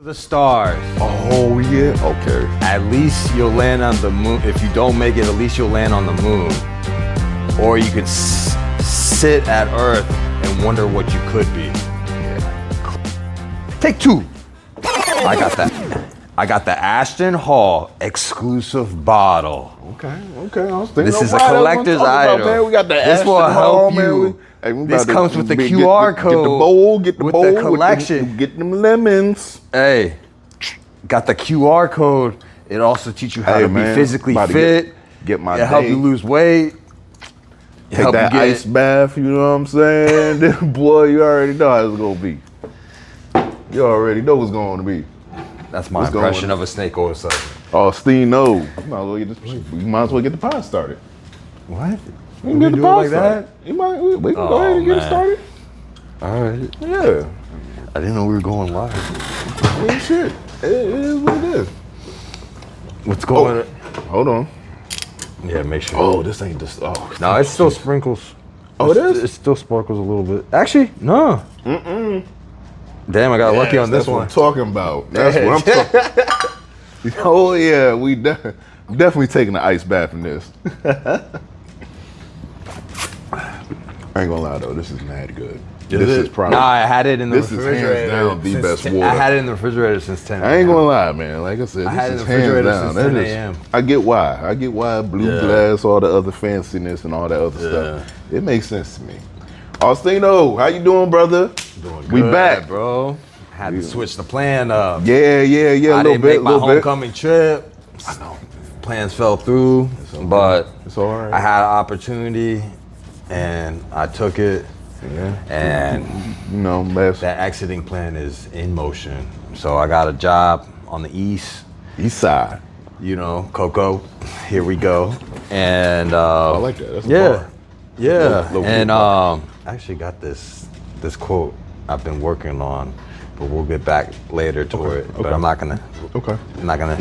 The stars. Oh yeah, okay. At least you'll land on the moon. If you don't make it, at least you'll land on the moon. Or you could sit at Earth and wonder what you could be. Yeah. Take two. I got that. I got the Ashtonhall exclusive bottle. Okay. I was thinking this is a collector's item. Man. We got the this will help you. This comes with the QR code. Get the bowl. Get the with bowl. The collection. Get them lemons. Hey, got the QR code. It also teaches you how to be physically fit. Get my. It help you lose weight. Take that ice bath. You know what I'm saying? Boy, you already know how it's gonna be. You already know what's going to be. That's my impression of a snake oil salesman. Oh, Steve, no. You might as well get the pod started. What? We can get the pod started. We can go ahead and get it started. All right. Yeah. I didn't know we were going live. Yeah, shit. It is what it is. What's going on? Hold on. Yeah, make sure. Oh, this ain't just. Oh. No, it still sprinkles. Oh, it is? It still sparkles a little bit. Actually, no. Damn, I got lucky on this one. That's what I'm talking about. That's what I'm talking. Oh yeah, we definitely taking the ice bath in this. I ain't gonna lie though, this is mad good. This is probably. Nah, I had it in the refrigerator. This is hands down the best water. I had it in the refrigerator since 10 a.m. I ain't gonna lie, man. Like I said, I had it this in is the refrigerator hands since down. 10 a.m. I get why. I get why blue glass, all the other fanciness and all that other stuff. It makes sense to me. Austino, how you doing, brother? Doing good, we back, bro. Had to switch the plan up. Yeah. I didn't make my homecoming trip. I know. Plans fell through, but it's all right. I had an opportunity, and I took it. Yeah. And you know, that exiting plan is in motion. So I got a job on the east side. You know, Coco. Here we go. And I like that. That's a bar. Yeah. And I actually got this quote I've been working on, but we'll get back later to it. But I'm not gonna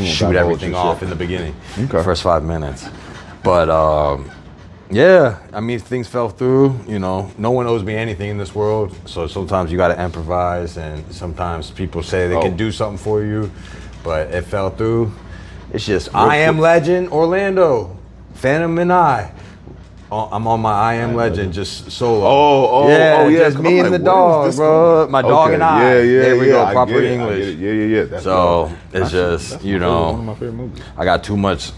shoot everything off in the beginning. Okay. First 5 minutes. But yeah, I mean, things fell through. You know, no one owes me anything in this world. So sometimes you got to improvise, and sometimes people say they can do something for you, but it fell through. It's just I Am Legend Orlando, Phantom and I. I'm on my I Am Legend, just solo. Yeah, just me and the dog, bro. My dog and I. There we go, proper English. Yeah. It's just, you know, one of my favorite movies. I got too much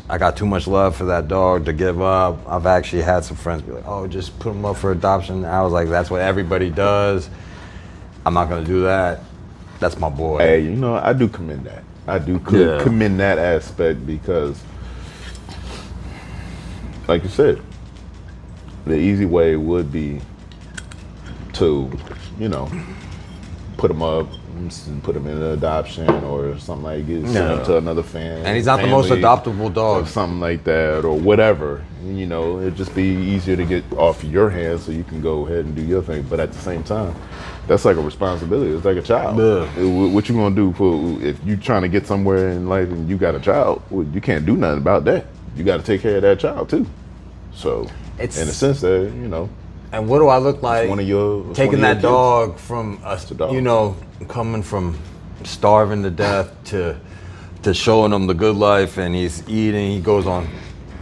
love for that dog to give up. I've actually had some friends be like, "Oh, just put him up for adoption." I was like, "That's what everybody does. I'm not gonna do that. That's my boy." Hey, you know, I do commend that. I do commend that aspect because, like you said, the easy way would be to, you know, put them up and put them in an adoption or something like that, send them to another fan. And he's not the most adoptable dog. Or something like that or whatever. You know, it'd just be easier to get off your hands so you can go ahead and do your thing. But at the same time, that's like a responsibility. It's like a child. What you gonna do if you trying to get somewhere in life and you got a child? Well, you can't do nothing about that. You got to take care of that child too. So, in a sense that, you know. And what do I look like taking that kids. dog from you know, coming from starving to death to showing him the good life, and he's eating, he goes on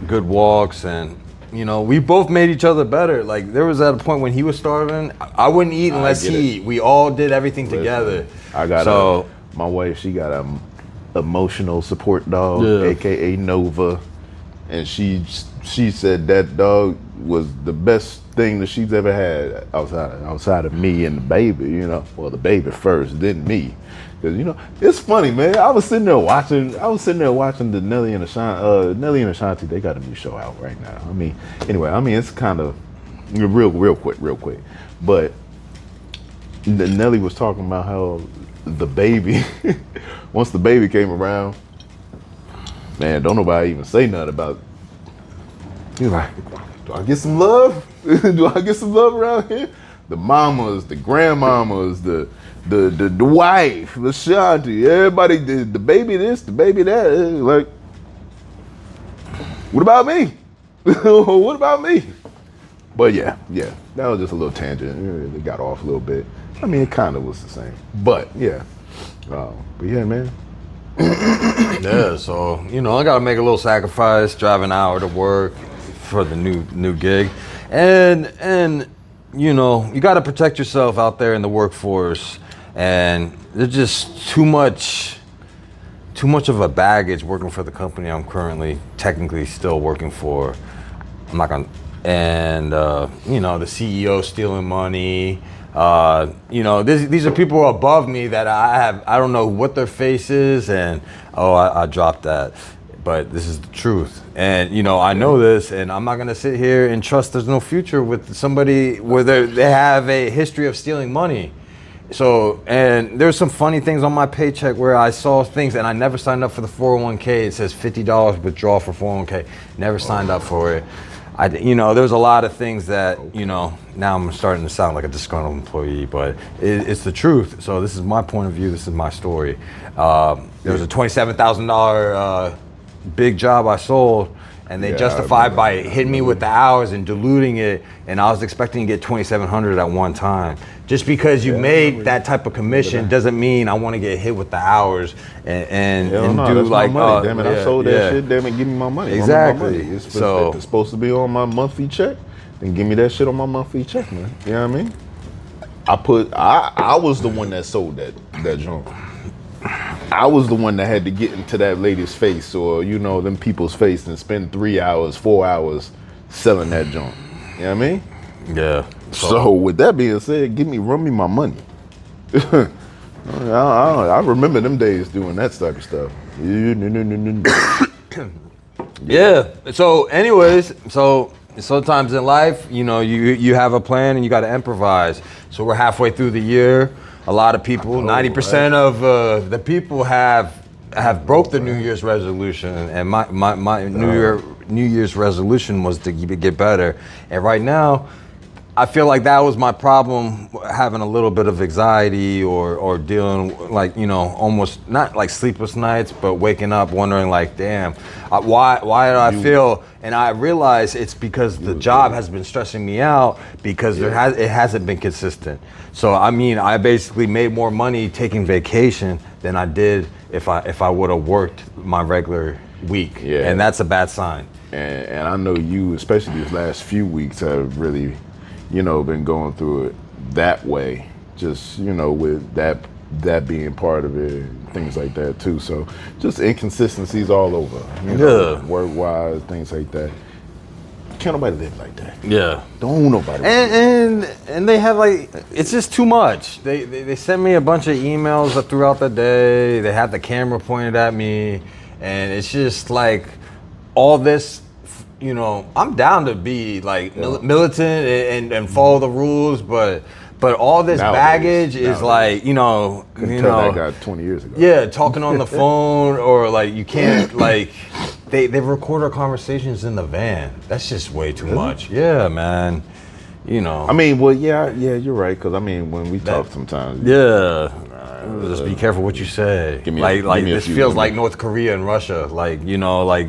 good walks, and you know, we both made each other better. Like there was at a point when he was starving, I wouldn't eat unless he eat. We all did everything together. I got my wife, she got a emotional support dog, aka Nova, and she said that dog was the best thing that she's ever had outside of me and the baby, you know. Well, the baby first, then me. Cause you know, it's funny, man. I was sitting there watching the Nelly and Ashanti. They got a new show out right now. I mean, anyway, it's kind of real quick. But Nelly was talking about how the baby, once the baby came around, man, don't nobody even say nothing about it. He's like, do I get some love? Do I get some love around here? The mamas, the grandmamas, the wife, the shanty, everybody, the baby this, the baby that. Like, what about me? What about me? But yeah, that was just a little tangent. It got off a little bit. I mean, it kind of was the same. But yeah, Wow. But yeah, man. Yeah, so you know, I gotta make a little sacrifice, drive an hour to work for the new gig, and you know, you gotta protect yourself out there in the workforce, and there's just too much of a baggage working for the company I'm currently technically still working for. I'm not gonna, and you know, the CEO stealing money. You know, these are people above me that I don't know what their face is, and I dropped that, but this is the truth. And you know, I know this, and I'm not gonna sit here and trust there's no future with somebody where they have a history of stealing money. So, and there's some funny things on my paycheck where I saw things, and I never signed up for the 401k. It says $50 withdrawal for 401k. Never signed up for it. You know, there's a lot of things that, you know, now I'm starting to sound like a disgruntled employee, but it's the truth. So this is my point of view. This is my story. There was a $27,000 big job I sold, and they justified by hitting me with the hours and diluting it, and I was expecting to get $2,700 at one time. Just because you made that type of commission doesn't mean I want to get hit with the hours and do like, money. Damn it, I sold that shit. Damn it, give me my money. Exactly. My money. It's supposed to be on my monthly check. Then give me that shit on my monthly check, man. You know what I mean? I was the one that sold that junk. I was the one that had to get into that lady's face, or you know, them people's face, and spend 3 hours, 4 hours selling that junk. You know what I mean? Yeah. So with that being said, run me my money. I remember them days doing that type of stuff. Yeah. So anyways, so sometimes in life, you know, you have a plan and you got to improvise. So we're halfway through the year. A lot of people, 90% of the people have broke the New Year's resolution, and my New Year's resolution was to get better. And right now, I feel like that was my problem, having a little bit of anxiety or dealing, like, you know, almost not like sleepless nights, but waking up wondering like, damn, why did I feel? And I realized it's because the job has been stressing me out because it hasn't been consistent. So I mean, I basically made more money taking vacation than I did if I would have worked my regular week. Yeah. And that's a bad sign. And I know you, especially these last few weeks, have really, you know, been going through it that way, just, you know, with that being part of it and things like that too. So just inconsistencies all over, you know, work-wise, things like that. Can't nobody live like that. Yeah. Don't nobody. And they have like, it's just too much. They send me a bunch of emails throughout the day. They have the camera pointed at me, and it's just like all this. You know, I'm down to be like militant and follow the rules, but all this baggage is like, you know, that guy 20 years ago. Yeah, talking on the phone, or like you can't like they record our conversations in the van. That's just way too much. Yeah, man. You know. I mean, well, yeah, you're right. Because I mean, when we talk sometimes. Yeah. Just be careful what you say. This feels like North Korea and Russia. Like, you know, like,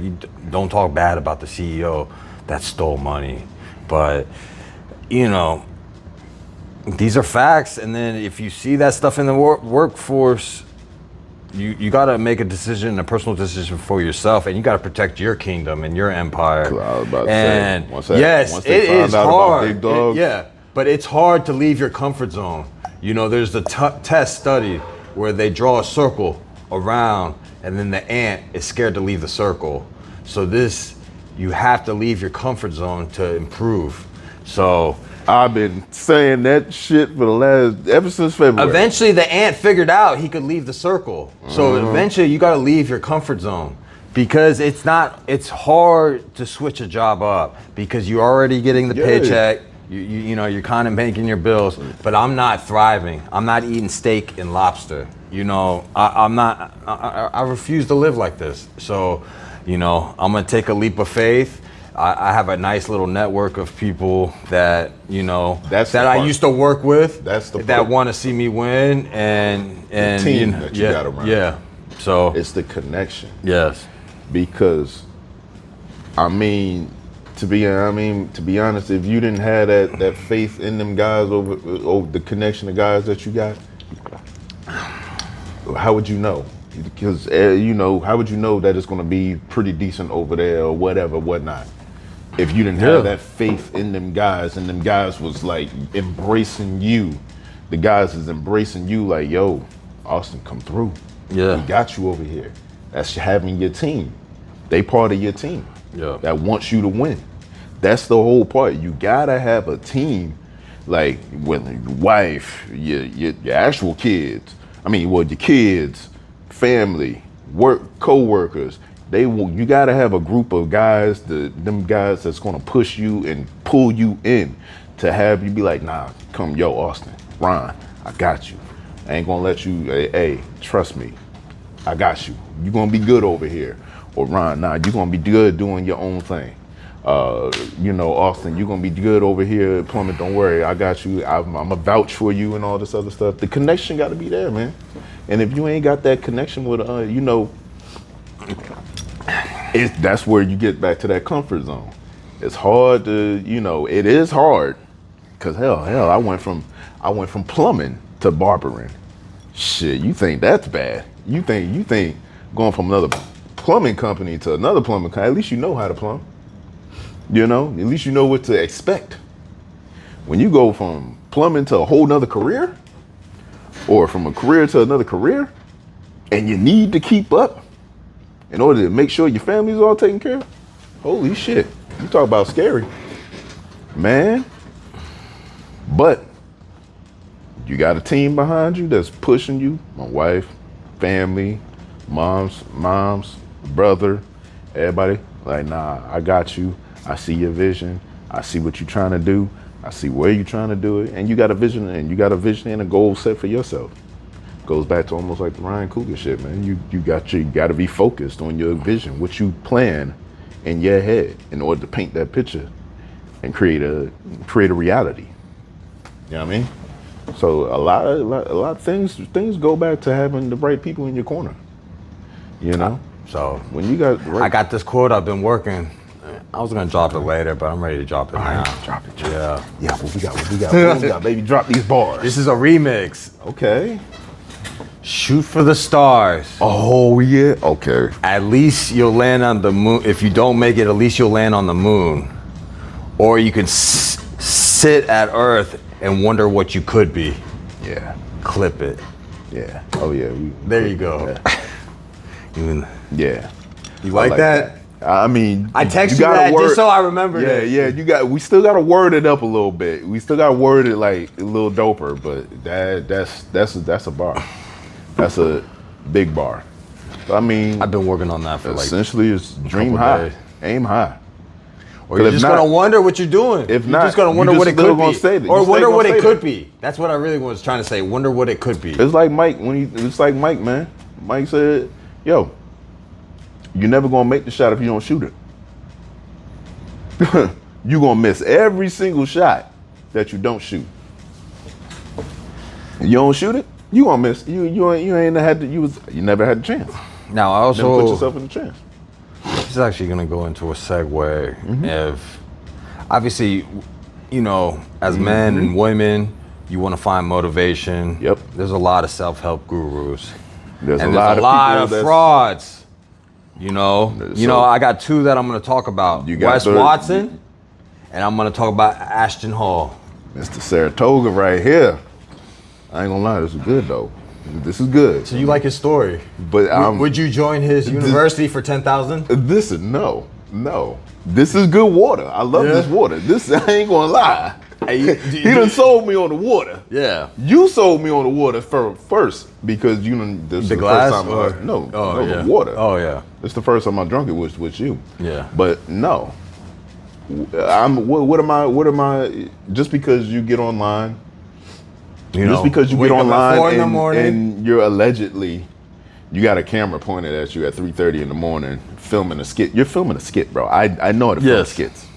don't talk bad about the CEO that stole money. But, you know, these are facts. And then if you see that stuff in the workforce, you got to make a decision, a personal decision for yourself, and you got to protect your kingdom and your empire. I was about to and say, yes, it is hard. But it's hard to leave your comfort zone. You know, there's the test study where they draw a circle around, and then the ant is scared to leave the circle. So you have to leave your comfort zone to improve. So I've been saying that shit for ever since February. Eventually the ant figured out he could leave the circle. So eventually you got to leave your comfort zone, because it's hard to switch a job up because you're already getting the paycheck. You know, you're kind of making your bills, but I'm not thriving. I'm not eating steak and lobster. You know, I refuse to live like this. So, you know, I'm gonna take a leap of faith. I have a nice little network of people that, you know, that I used to work with, that want to see me win, and the team that you got around. Yeah, so it's the connection. Yes, because to be honest, if you didn't have that faith in them guys over the connection of guys that you got, how would you know? Because you know, how would you know that it's going to be pretty decent over there or whatever, whatnot? If you didn't have that faith in them guys, and them guys was like embracing you, the guys is embracing you like, yo, Austin, come through. Yeah, we got you over here. That's having your team. They part of your team. Yeah, that wants you to win. That's the whole part. You gotta have a team, like with your wife, your actual kids. I mean, well, your kids, family, work, co-workers. You gotta have a group of guys, them guys that's gonna push you and pull you in to have you be like, nah, come, yo, Austin, Ron, I got you. I ain't gonna let you, hey, trust me, I got you. You gonna be good over here. Or Ron, nah, you gonna be good doing your own thing. You know, Austin, you're gonna be good over here, plumbing, don't worry, I got you. I'm a vouch for you and all this other stuff. The connection gotta be there, man. And if you ain't got that connection with, you know, that's where you get back to that comfort zone. It's hard to, you know, it is hard. Cause hell, I went from plumbing to barbering. Shit, you think that's bad. You think going from another plumbing company to another plumbing company, at least you know how to plumb. You know, at least you know what to expect. When you go from plumbing to a whole nother career, or from a career to another career, and you need to keep up in order to make sure your family's all taken care of, holy shit, you talk about scary, man. But you got a team behind you that's pushing you, my wife, family, moms, brother, everybody, like, nah, I got you. I see your vision. I see what you're trying to do. I see where you're trying to do it. And you got a vision, and a goal set for yourself. Goes back to almost like the Ryan shit, man. You got to be focused on your vision, what you plan in your head in order to paint that picture and create a reality. You know what I mean? So a lot of things go back to having the right people in your corner. You know? So when you got I got this quote I've been working. I was gonna drop it later, but I'm ready to drop it now. Drop it. Yeah. Yeah, what we got, baby? Drop these bars. This is a remix. Okay. Shoot for the stars. Oh, yeah. Okay. At least you'll land on the moon. If you don't make it, at least you'll land on the moon. Or you can sit at Earth and wonder what you could be. Yeah. Clip it. Yeah. Oh, yeah. There you go. Yeah. You like that? I mean, I texted you that just so I remember that. Yeah, we still gotta word it up a little bit. We still gotta word it like a little doper, but that's a bar. That's a big bar. So, I mean, I've been working on that for essentially it's dream high, days. Aim high. Or you're just gonna wonder what you're doing. If you're not, just gonna wonder what it could be. Or wonder what it could be. That's what I really was trying to say. Wonder what it could be. It's like Mike it's like Mike, man. Mike said, yo, you're never gonna make the shot if you don't shoot it. You're gonna miss every single shot that you don't shoot. You don't shoot it, you gonna miss. You never had the chance. Now I also never put yourself in the chance. This is actually gonna go into a segue. If obviously, you know, as men and women, you want to find motivation. Yep. There's a lot of self-help gurus. There's a lot of frauds. You know, I got two that I'm going to talk about. Wes Watson, and I'm going to talk about Ashtonhall. Mr. Saratoga right here. I ain't going to lie, this is good though. This is good. So you like his story? But would you join his university for $10,000? Listen, no. This is good water. I love this water. I ain't going to lie. He done sold me on the water. Yeah. You sold me on the water first because this is the glass first time the water. Oh yeah. It's the first time I drunk it was with you. Yeah. But no. What am I just because you get online, just because you get online and you're allegedly you got a camera pointed at you at 3:30 in the morning filming a skit. You're filming a skit, bro. I know how to film skits.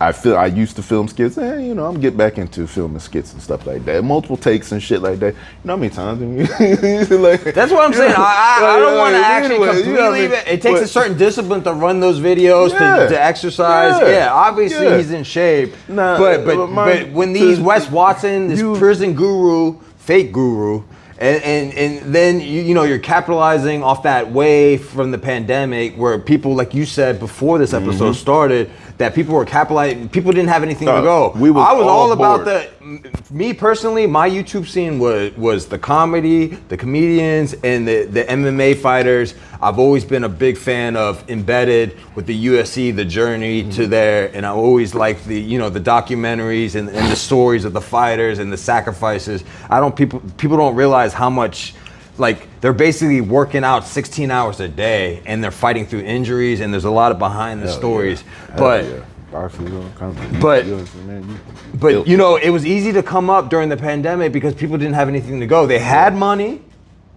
I used to film skits, I'm getting back into filming skits and stuff like that. Multiple takes and shit like that. You know how many times? That's what I'm saying. I don't want to actually completely. It takes a certain discipline to run those videos, to exercise. Yeah, obviously he's in shape. But when these Wes Watson, this prison guru, fake guru, And then you know, you're capitalizing off that wave from the pandemic where people, like you said before this episode started, that people were capitalizing. People didn't have anything to go. I was all about me personally, my YouTube scene was the comedy, the comedians, and the MMA fighters. I've always been a big fan of Embedded with the UFC, the journey to there, and I always liked the, you know, the documentaries and the stories of the fighters and the sacrifices. People don't realize how much, like, they're basically working out 16 hours a day and they're fighting through injuries, and there's a lot of behind the stories. But you know, it was easy to come up during the pandemic because people didn't have anything to go. They had money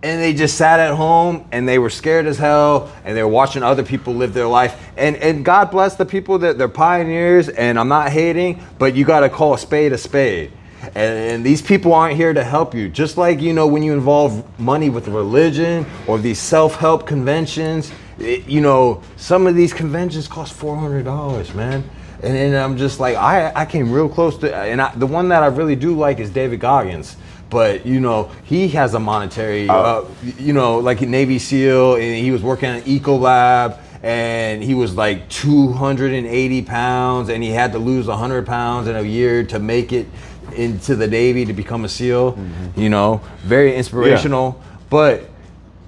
and they just sat at home and they were scared as hell and they were watching other people live their life. And God bless the people that they're pioneers, and I'm not hating, but you got to call a spade a spade. And these people aren't here to help you. Just like, you know, when you involve money with religion or these self-help conventions, you know, some of these conventions cost $400, man. And I'm just like, I came real close to, and the one that I really do like is David Goggins. But, you know, he has a monetary, you know, like a Navy SEAL, and he was working at an Ecolab, and he was like 280 pounds, and he had to lose 100 pounds in a year to make it into the Navy to become a SEAL. You know, very inspirational. But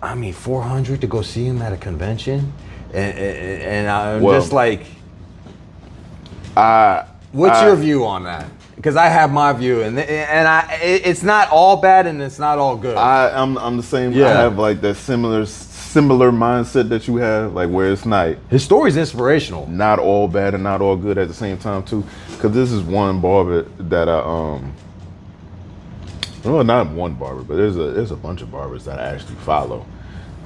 I mean, 400 to go see him at a convention, and I'm just like, what's your view on that? Because I have my view, and it's not all bad and it's not all good. I'm the same. I have like that similar mindset that you have, like where it's not. His story's inspirational. Not all bad and not all good at the same time too. Because this is one barber that well, not one barber, but there's a bunch of barbers that I actually follow.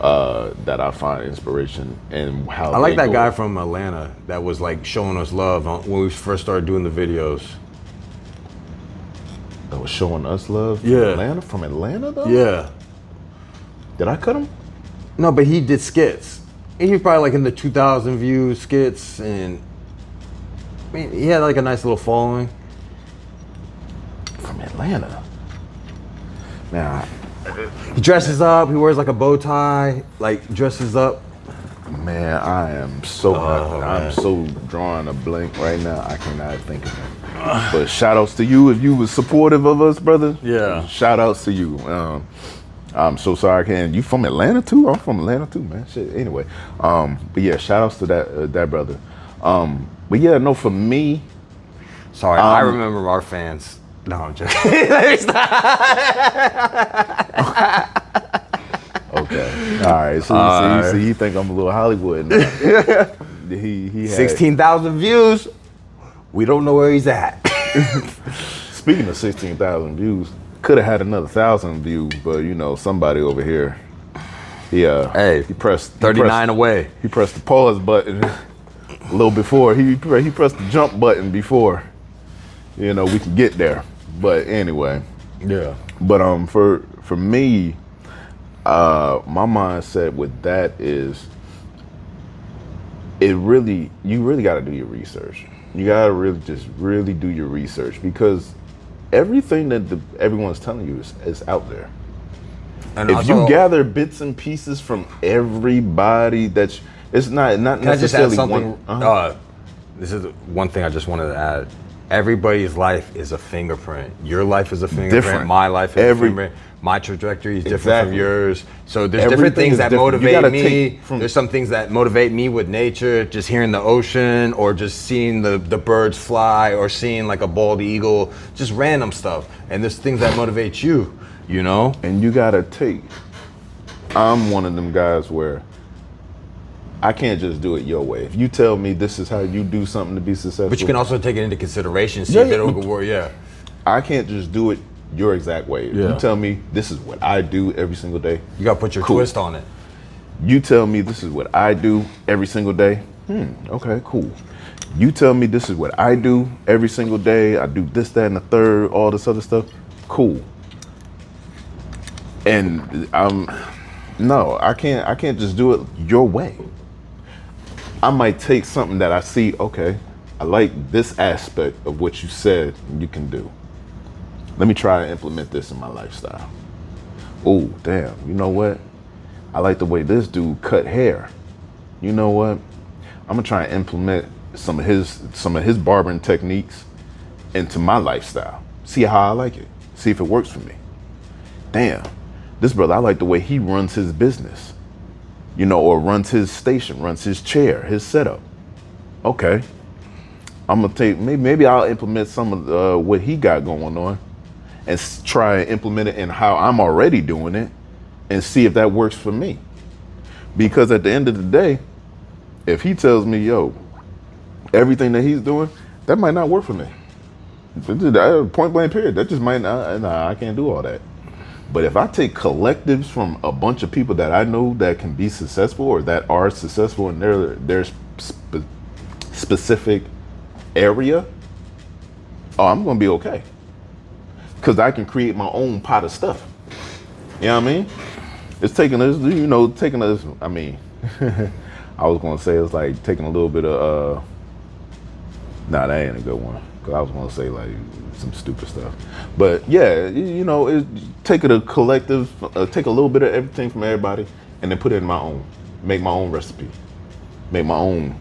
That I find inspiration in how. I like that guy from Atlanta that was like showing us love when we first started doing the videos. That was showing us love? Yeah. From Atlanta though? Yeah. Did I cut him? No, but he did skits. He was probably like in the 2,000 view skits, and I mean, he had like a nice little following. From Atlanta? Now, he dresses up, he wears like a bow tie, like dresses up. Man, I am so I'm so drawing a blank right now. I cannot think of it. But shout outs to you if you was supportive of us, brother. Yeah. Shout outs to you. I'm so sorry I can't. You from Atlanta too? I'm from Atlanta too, man. Shit. Anyway. But yeah, shout outs to that brother. But yeah, no, for me. Sorry, I remember our fans. No, I'm joking. Okay. All right. So you think I'm a little Hollywood now. He had 16,000 views. We don't know where he's at. Speaking of 16,000 views, could have had another 1,000 views, but you know, somebody over here, he pressed 39 away. He pressed the pause button a little before. He pressed the jump button before, you know, we can get there. But anyway. Yeah. But for me, my mindset with that is you really got to do your research. You got to really do your research, because everything that everyone's telling you is out there. And if you gather bits and pieces from everybody, it's not necessarily one. This is one thing I just wanted to add. Everybody's life is a fingerprint. Your life is a fingerprint. Different. My life is a fingerprint. My trajectory is different from yours. So there's different things that motivate me. There's some things that motivate me with nature, just hearing the ocean, or just seeing the birds fly, or seeing like a bald eagle, just random stuff. And there's things that motivate you, you know? And you gotta I'm one of them guys where I can't just do it your way. If you tell me this is how you do something to be successful. But you can also take it into consideration, see if it'll work, I can't just do it your exact way. If you tell me this is what I do every single day. You gotta put your twist on it. You tell me this is what I do every single day. Okay, cool. You tell me this is what I do every single day. I do this, that, and the third, all this other stuff. Cool. And no, I can't just do it your way. I might take something that I see, okay, I like this aspect of what you said you can do. Let me try to implement this in my lifestyle. Oh, damn, you know what? I like the way this dude cut hair. You know what? I'm gonna try and implement some of his barbering techniques into my lifestyle. See how I like it. See if it works for me. Damn, this brother, I like the way he runs his business. You know, or runs his station, runs his chair, his setup. Okay, I'm gonna take maybe I'll implement some of what he got going on, and try and implement it in how I'm already doing it, and see if that works for me. Because at the end of the day, if he tells me, yo, everything that he's doing, that might not work for me. Point blank period. That just might not. Nah, I can't do all that. But if I take collectives from a bunch of people that I know that can be successful or that are successful in their specific area, oh, I'm gonna be okay. Cause I can create my own pot of stuff. You know what I mean? It's taking us, I mean, I was gonna say it's like taking a little bit of, nah, that ain't a good one. Cause I was gonna say like some stupid stuff. But yeah, take it a collective, take a little bit of everything from everybody and then put it in my own, make my own recipe, make my own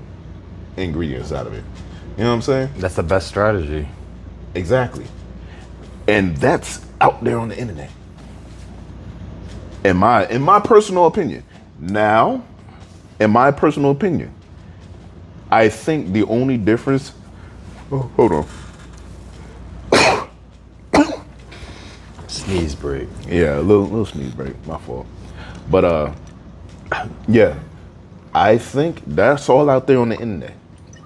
ingredients out of it. You know what I'm saying? That's the best strategy. Exactly. And that's out there on the internet. In my personal opinion. Now, in my personal opinion, I think the only difference, hold on. Sneeze break. Yeah, a little sneeze break, my fault. But yeah, I think that's all out there on the internet.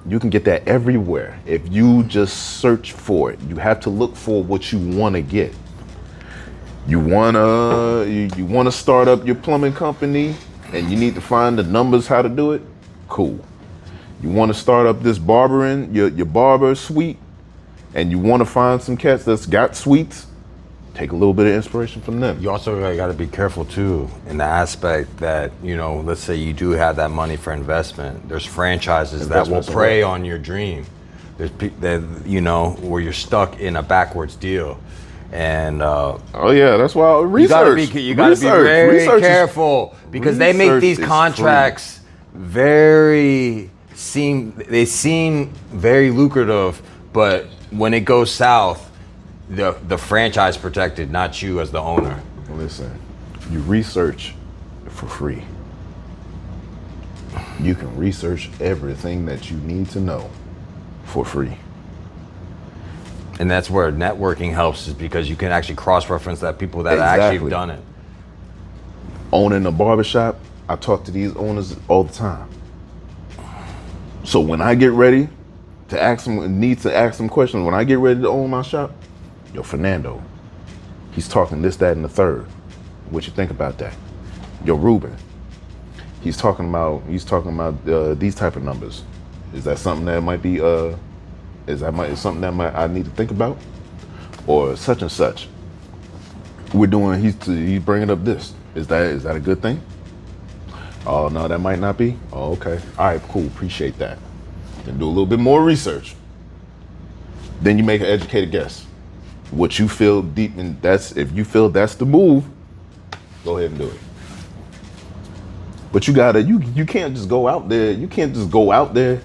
You can get that everywhere if you just search for it. You have to look for what you want to get. You wanna start up your plumbing company and you need to find the numbers how to do it? Cool. You want to start up this barbering, your barber suite, and you want to find some cats that's got suites? Take a little bit of inspiration from them. You also got to be careful too in the aspect that, let's say you do have that money for investment. There's franchises that will prey on your dream. There's where you're stuck in a backwards deal. And oh yeah, that's why research. You gotta be very careful because they make these contracts they seem very lucrative, but when it goes south, the franchise protected, not you as the owner. Listen, you research for free. You can research everything that you need to know for free. And that's where networking helps, is because you can actually cross-reference that people that actually have done it. Owning a barbershop, I talk to these owners all the time. So when I get ready to ask them questions, when I get ready to own my shop, yo, Fernando, he's talking this, that, and the third. What you think about that? Yo, Ruben, he's talking about these type of numbers. Is that something that might be something that I need to think about? Or such and such. He's bringing up this. Is that a good thing? Oh no, that might not be. Oh, okay. All right, cool. Appreciate that. Then do a little bit more research. Then you make an educated guess. What you feel deep in, if you feel that's the move, go ahead and do it. But you can't just go out there. You can't just go out there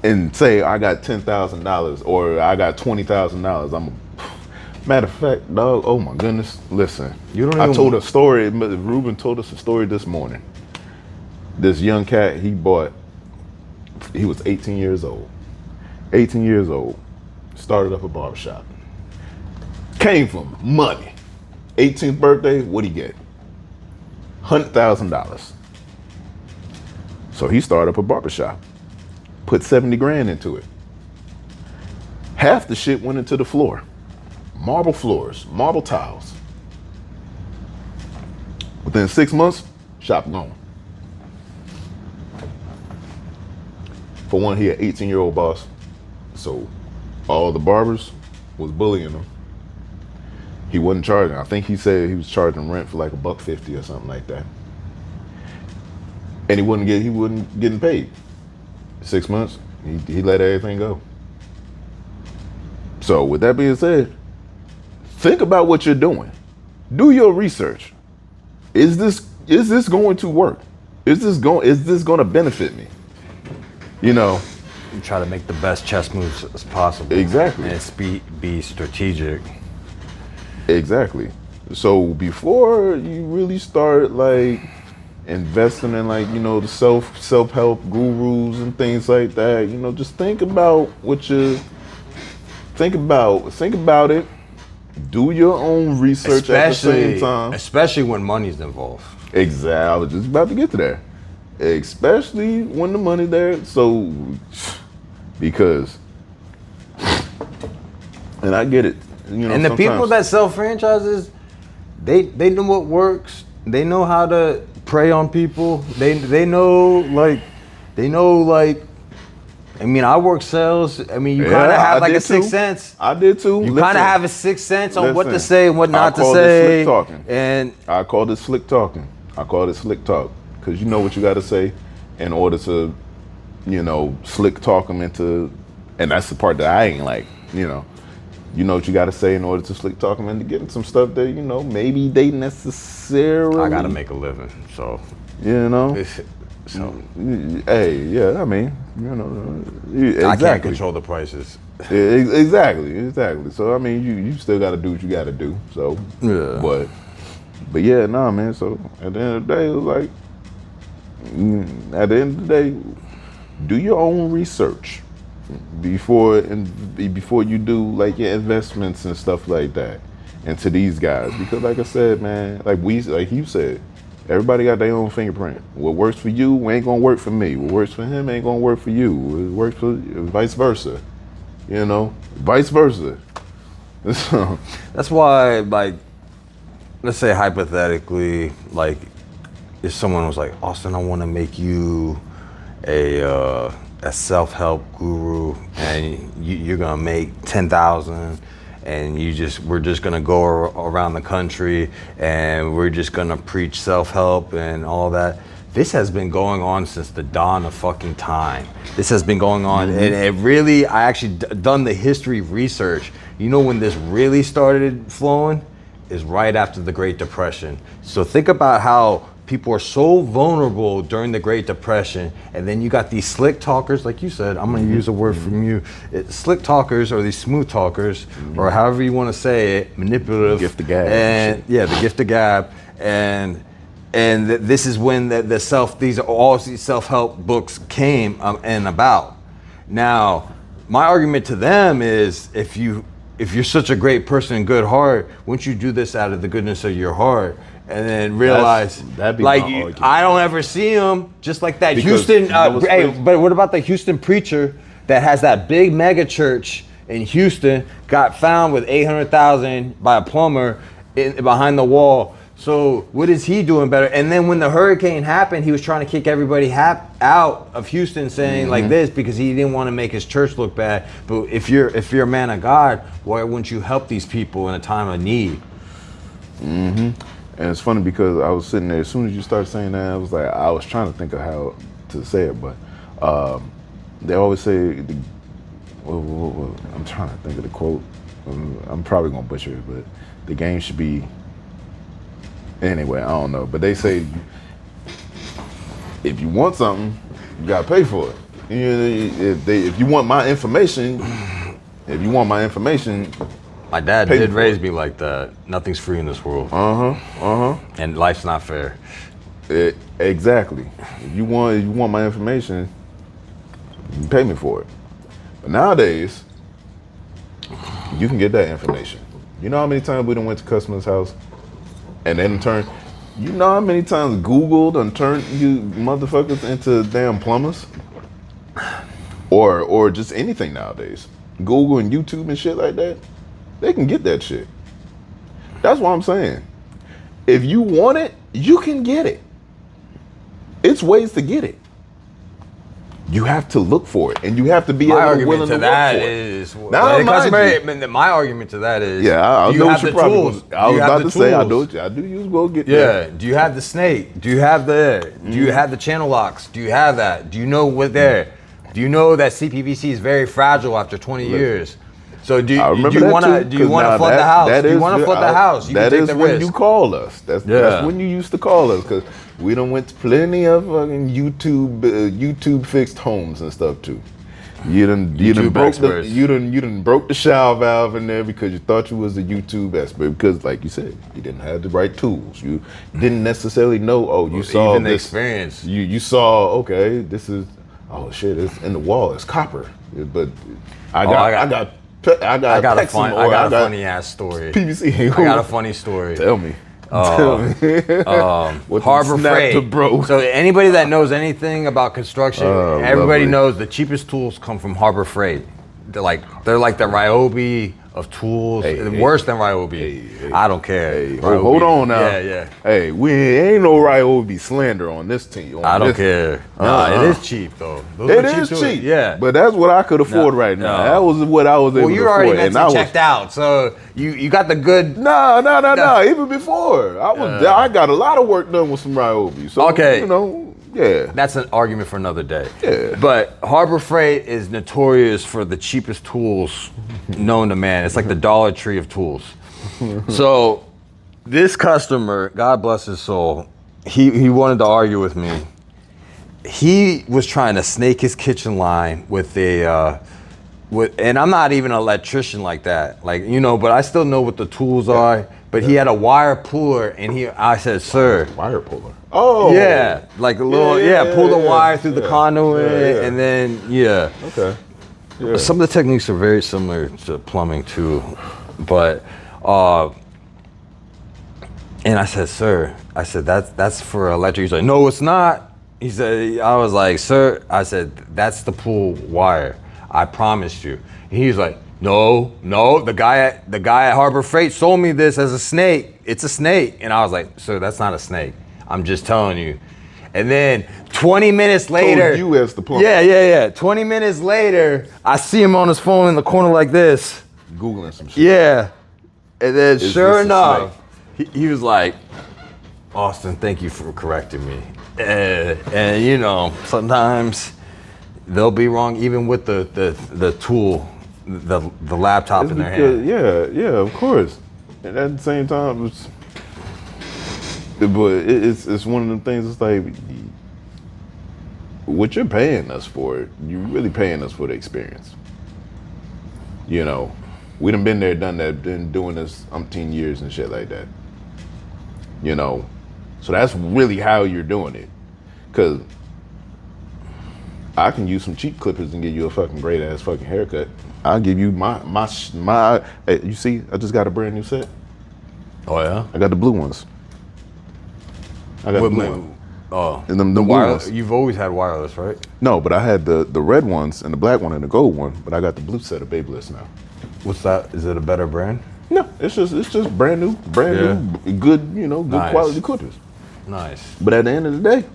and say I got $10,000 or I got $20,000. Matter of fact, dog. Oh my goodness! Listen, I told a story. Ruben told us a story this morning. This young cat he was 18 years old. 18 years old, started up a barbershop. Came from money. 18th birthday, what'd he get? $100,000. So he started up a barbershop. Put 70 grand into it. Half the shit went into the floor. Marble floors, marble tiles. Within 6 months, shop gone. For one, he an 18-year-old boss. So all the barbers was bullying him. He wasn't charging. I think he said he was charging rent for like $1.50 or something like that. And he wasn't getting paid. 6 months, he let everything go. So with that being said, think about what you're doing. Do your research. is this going to work? Is this going to benefit me? You know, you try to make the best chess moves as possible. Exactly. And be strategic. Exactly. So before you really start like investing in like, you know, the self-help gurus and things like that, you know, just think about think about it. Do your own research at the same time. Especially when money's involved. Exactly. I was just about to get to that. Especially when the money's there. So, because, and I get it. You know, and the people that sell franchises, they know what works. They know how to prey on people. They know like. I mean, I work sales. I mean, you kind of have like a sixth sense. I did too. You kind of have a sixth sense on what to say and what not to say. Slick talking. And I call this slick talking. I call it slick talk because you know what you got to say in order to, you know, slick talk them into. And that's the part that I ain't like. You know what you got to say in order to slick talk them into getting some stuff that, you know, maybe they necessarily. I got to make a living, so. You know. So, hey, yeah, I mean, you know, exactly. I can't control the prices. Exactly. So I mean, you still got to do what you got to do. So, yeah. But yeah, nah, man. So at the end of the day, it was like, at the end of the day, do your own research before you do like your investments and stuff like that into these guys, because like I said, man, like you said. Everybody got their own fingerprint. What works for you ain't gonna work for me. What works for him ain't gonna work for you. What works for vice versa. You know, vice versa. So, that's why, like, let's say hypothetically, like, if someone was like, Austin, I want to make you a self-help guru, and you're gonna make 10,000. And we're just gonna go around the country and we're just gonna preach self-help and all that. This has been going on since the dawn of fucking time. This has been going on, and it really, I actually done the history research. You know when this really started flowing? Is right after the Great Depression. So think about how people are so vulnerable during the Great Depression, and then you got these slick talkers, like you said, I'm gonna use a word from you, slick talkers, or these smooth talkers, or however you wanna say it, manipulative. Gift of gab. And yeah, the gift of gab. And this is when all these self-help books came and about. Now, my argument to them is, if you're such a great person and good heart, wouldn't you do this out of the goodness of your heart? And then realize, I don't ever see them just like that. Because Houston, but what about the Houston preacher that has that big mega church in Houston, got found with 800,000 by a plumber behind the wall? So what is he doing better? And then when the hurricane happened, he was trying to kick everybody out of Houston, saying like this, because he didn't want to make his church look bad. But if you're a man of God, why wouldn't you help these people in a time of need? And it's funny because I was sitting there, as soon as you started saying that, I was trying to think of how to say it, but they always say, I'm trying to think of the quote. I'm probably going to butcher it, but the game should be, anyway, I don't know. But they say, if you want something, you got to pay for it. If you want my information, my dad did raise me like that. Nothing's free in this world. And life's not fair. Exactly. If you want my information, you can pay me for it. But nowadays, you can get that information. You know how many times we done went to customers' house and then turned, you know how many times Google done turned you motherfuckers into damn plumbers? Or just anything nowadays. Google and YouTube and shit like that. They can get that shit. That's what I'm saying. If you want it, you can get it. It's ways to get it. You have to look for it, and you have to be willing to look for it. My argument to that is, I do you know have the tools? I was about to say, I do use Go Get that. Yeah. Do you have the snake? Do you have do you have the channel locks? Do you have that? Do you know what there? Do you know that CPVC is very fragile after 20 years? So do you I remember that want to too, do you 'cause want now to flood the that- house? that Do you is want to the- flood the house? You that can take is the when risk. you call us. That's when you used to call us, because we done went to plenty of fucking YouTube fixed homes and stuff too. You done broke experts. you done broke the shower valve in there because you thought you was a YouTube expert, because like you said, you didn't have the right tools. You didn't necessarily know. Oh, you saw even the this experience. You saw, okay, this is, oh shit, it's in the wall. It's copper. But I got a funny ass story. PVC. I got a funny story. Tell me. Tell me. Harbor Freight. Bro. So anybody that knows anything about construction, everybody lovely. knows the cheapest tools come from Harbor Freight. They're like the Ryobi of tools. Worse than Ryobi. I don't care. Oh, hold on now. Yeah. Hey, we ain't no Ryobi slander on this team. I don't care. It is cheap though. It is cheap. Yeah. But that's what I could afford right now. That was what I was able to afford. Well, you're already mentally checked out, so you got the good. No. Even before, I got a lot of work done with some Ryobi. So, okay. You know. Yeah. That's an argument for another day. Yeah. But Harbor Freight is notorious for the cheapest tools known to man. It's like the Dollar Tree of tools. So this customer, God bless his soul, he wanted to argue with me. He was trying to snake his kitchen line with and I'm not even an electrician like that. Like, but I still know what the tools are. But he had a wire puller, and I said, sir. Wire puller. Oh. Yeah, like a little, pull the wire through the conduit, and then, Okay. Yeah. Some of the techniques are very similar to plumbing too, but, and I said, sir, that's for electric. He's like, no, it's not. He said, I was like, sir, I said, that's the pull wire. I promised you. And he was like, no, the guy at Harbor Freight sold me this as a snake. It's a snake. And I was like, sir, that's not a snake. I'm just telling you. And then 20 minutes later. Told you as the plumber. Yeah. 20 minutes later, I see him on his phone in the corner like this. Googling some shit. Yeah. And then sure this a enough, he was like, Austin, thank you for correcting me. And sometimes they'll be wrong even with the tool. The laptop in their hand. Yeah, of course. And at the same time, it's one of them things. It's like, what you're paying us for, you're really paying us for the experience. We done been there, done that, been doing this umpteen years and shit like that. So that's really how you're doing it. Cause I can use some cheap clippers and give you a fucking great ass fucking haircut. I'll give you my. Hey, you see, I just got a brand new set. Oh yeah. I got the blue ones. I got the blue ones. Oh, and the blue ones. You've always had wireless, right? No, but I had the red ones and the black one and the gold one. But I got the blue set of Babyliss now. What's that? Is it a better brand? No, it's just brand new, good, good nice. quality clippers. Nice. But at the end of the day,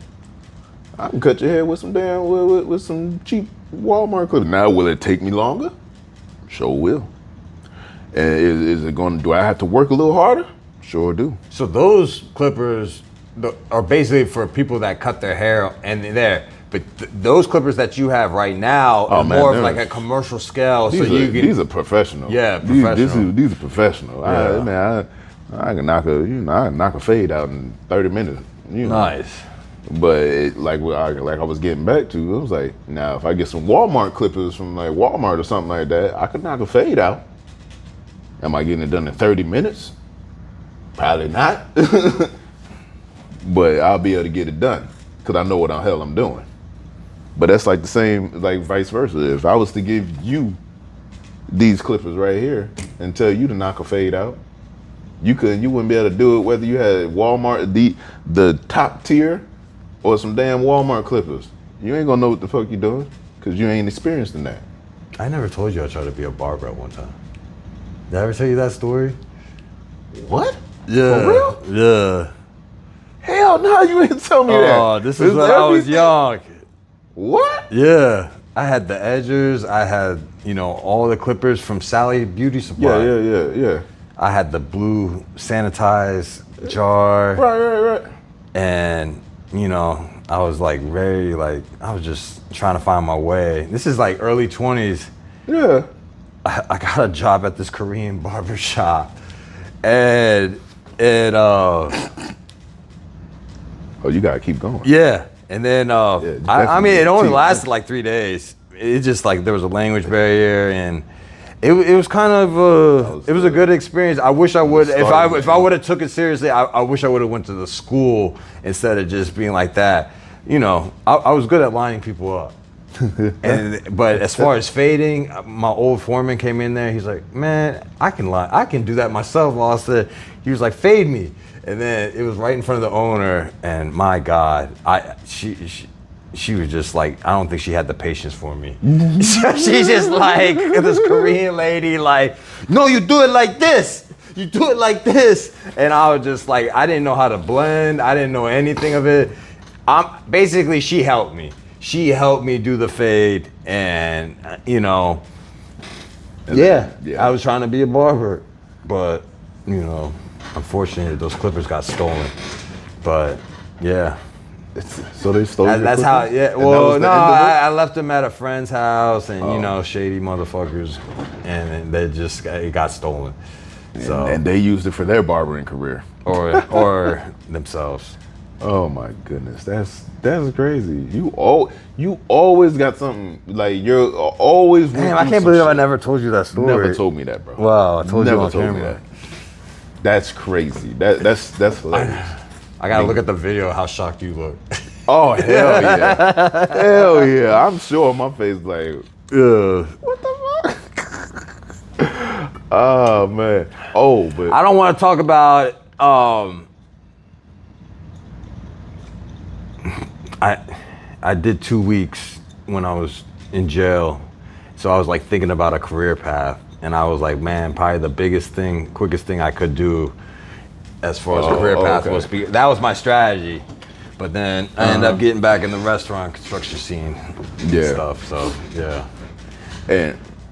I can cut your hair with some with some cheap Walmart clippers. Now, will it take me longer? Sure will. And is it going? Do I have to work a little harder? Sure do. So those clippers are basically for people that cut their hair and but those clippers that you have right now are more of like a commercial scale. These are professional. Yeah, professional. These are professional. Yeah. I can knock a fade out in 30 minutes. Nice. But like I was getting back to, it was like, now if I get some Walmart clippers from like Walmart or something like that, I could knock a fade out. Am I getting it done in 30 minutes? Probably not. But I'll be able to get it done because I know what the hell I'm doing. But that's like the same, like vice versa. If I was to give you these clippers right here and tell you to knock a fade out, you wouldn't be able to do it whether you had Walmart, the top tier, or some damn Walmart clippers. You ain't gonna know what the fuck you're doing because you ain't experienced in that. I never told you I tried to be a barber at one time. Did I ever tell you that story? What? Yeah. For real? Yeah. Hell no, you ain't tell me that. Oh, this is when I was young. What? Yeah. I had the edgers. I had, all the clippers from Sally Beauty Supply. Yeah. I had the blue sanitized jar. Right. And, I was like I was just trying to find my way. This is like early 20s. Yeah. I got a job at this Korean barber shop, and Oh, you gotta keep going. yeah, and then I mean, it only lasted like 3 days. It just like there was a language barrier, and it was kind of it was a good experience. I wish I would if I would have took it seriously. I wish I would have went to the school instead of just being like that. You know, I was good at lining people up. But as far as fading, my old foreman came in there. He's like, "Man, I can do that myself." Austin. He was like, "Fade me," and then it was right in front of the owner. And my God, she was just like, I don't think she had the patience for me. She's just like this Korean lady, like, "No, you do it like this. You do it like this." And I was just like, I didn't know how to blend. I didn't know anything of it. Basically, she helped me. She helped me do the fade, and you know, yeah, I was trying to be a barber, but you know, unfortunately, those clippers got stolen. But yeah, so they stole. That's how. Yeah. Well, no, I left them at a friend's house, and you know, shady motherfuckers, and they just it got stolen. So and they used it for their barbering career, or themselves. Oh my goodness, that's crazy. You always got something, like you're always. Damn, I can't believe I never told you that story. Never told me that, bro. Wow, I told you on camera. Me that. That's crazy. That's hilarious. I gotta look at the video. How shocked you look. Oh hell yeah, hell yeah! I'm sure my face like, what the fuck? Oh man. Oh, but I don't want to talk about. I did 2 weeks when I was in jail, so I was like thinking about a career path, and I was like, man, probably the quickest thing I could do as far as a career path was that was my strategy. But then I ended up getting back in the restaurant construction scene and stuff. So yeah,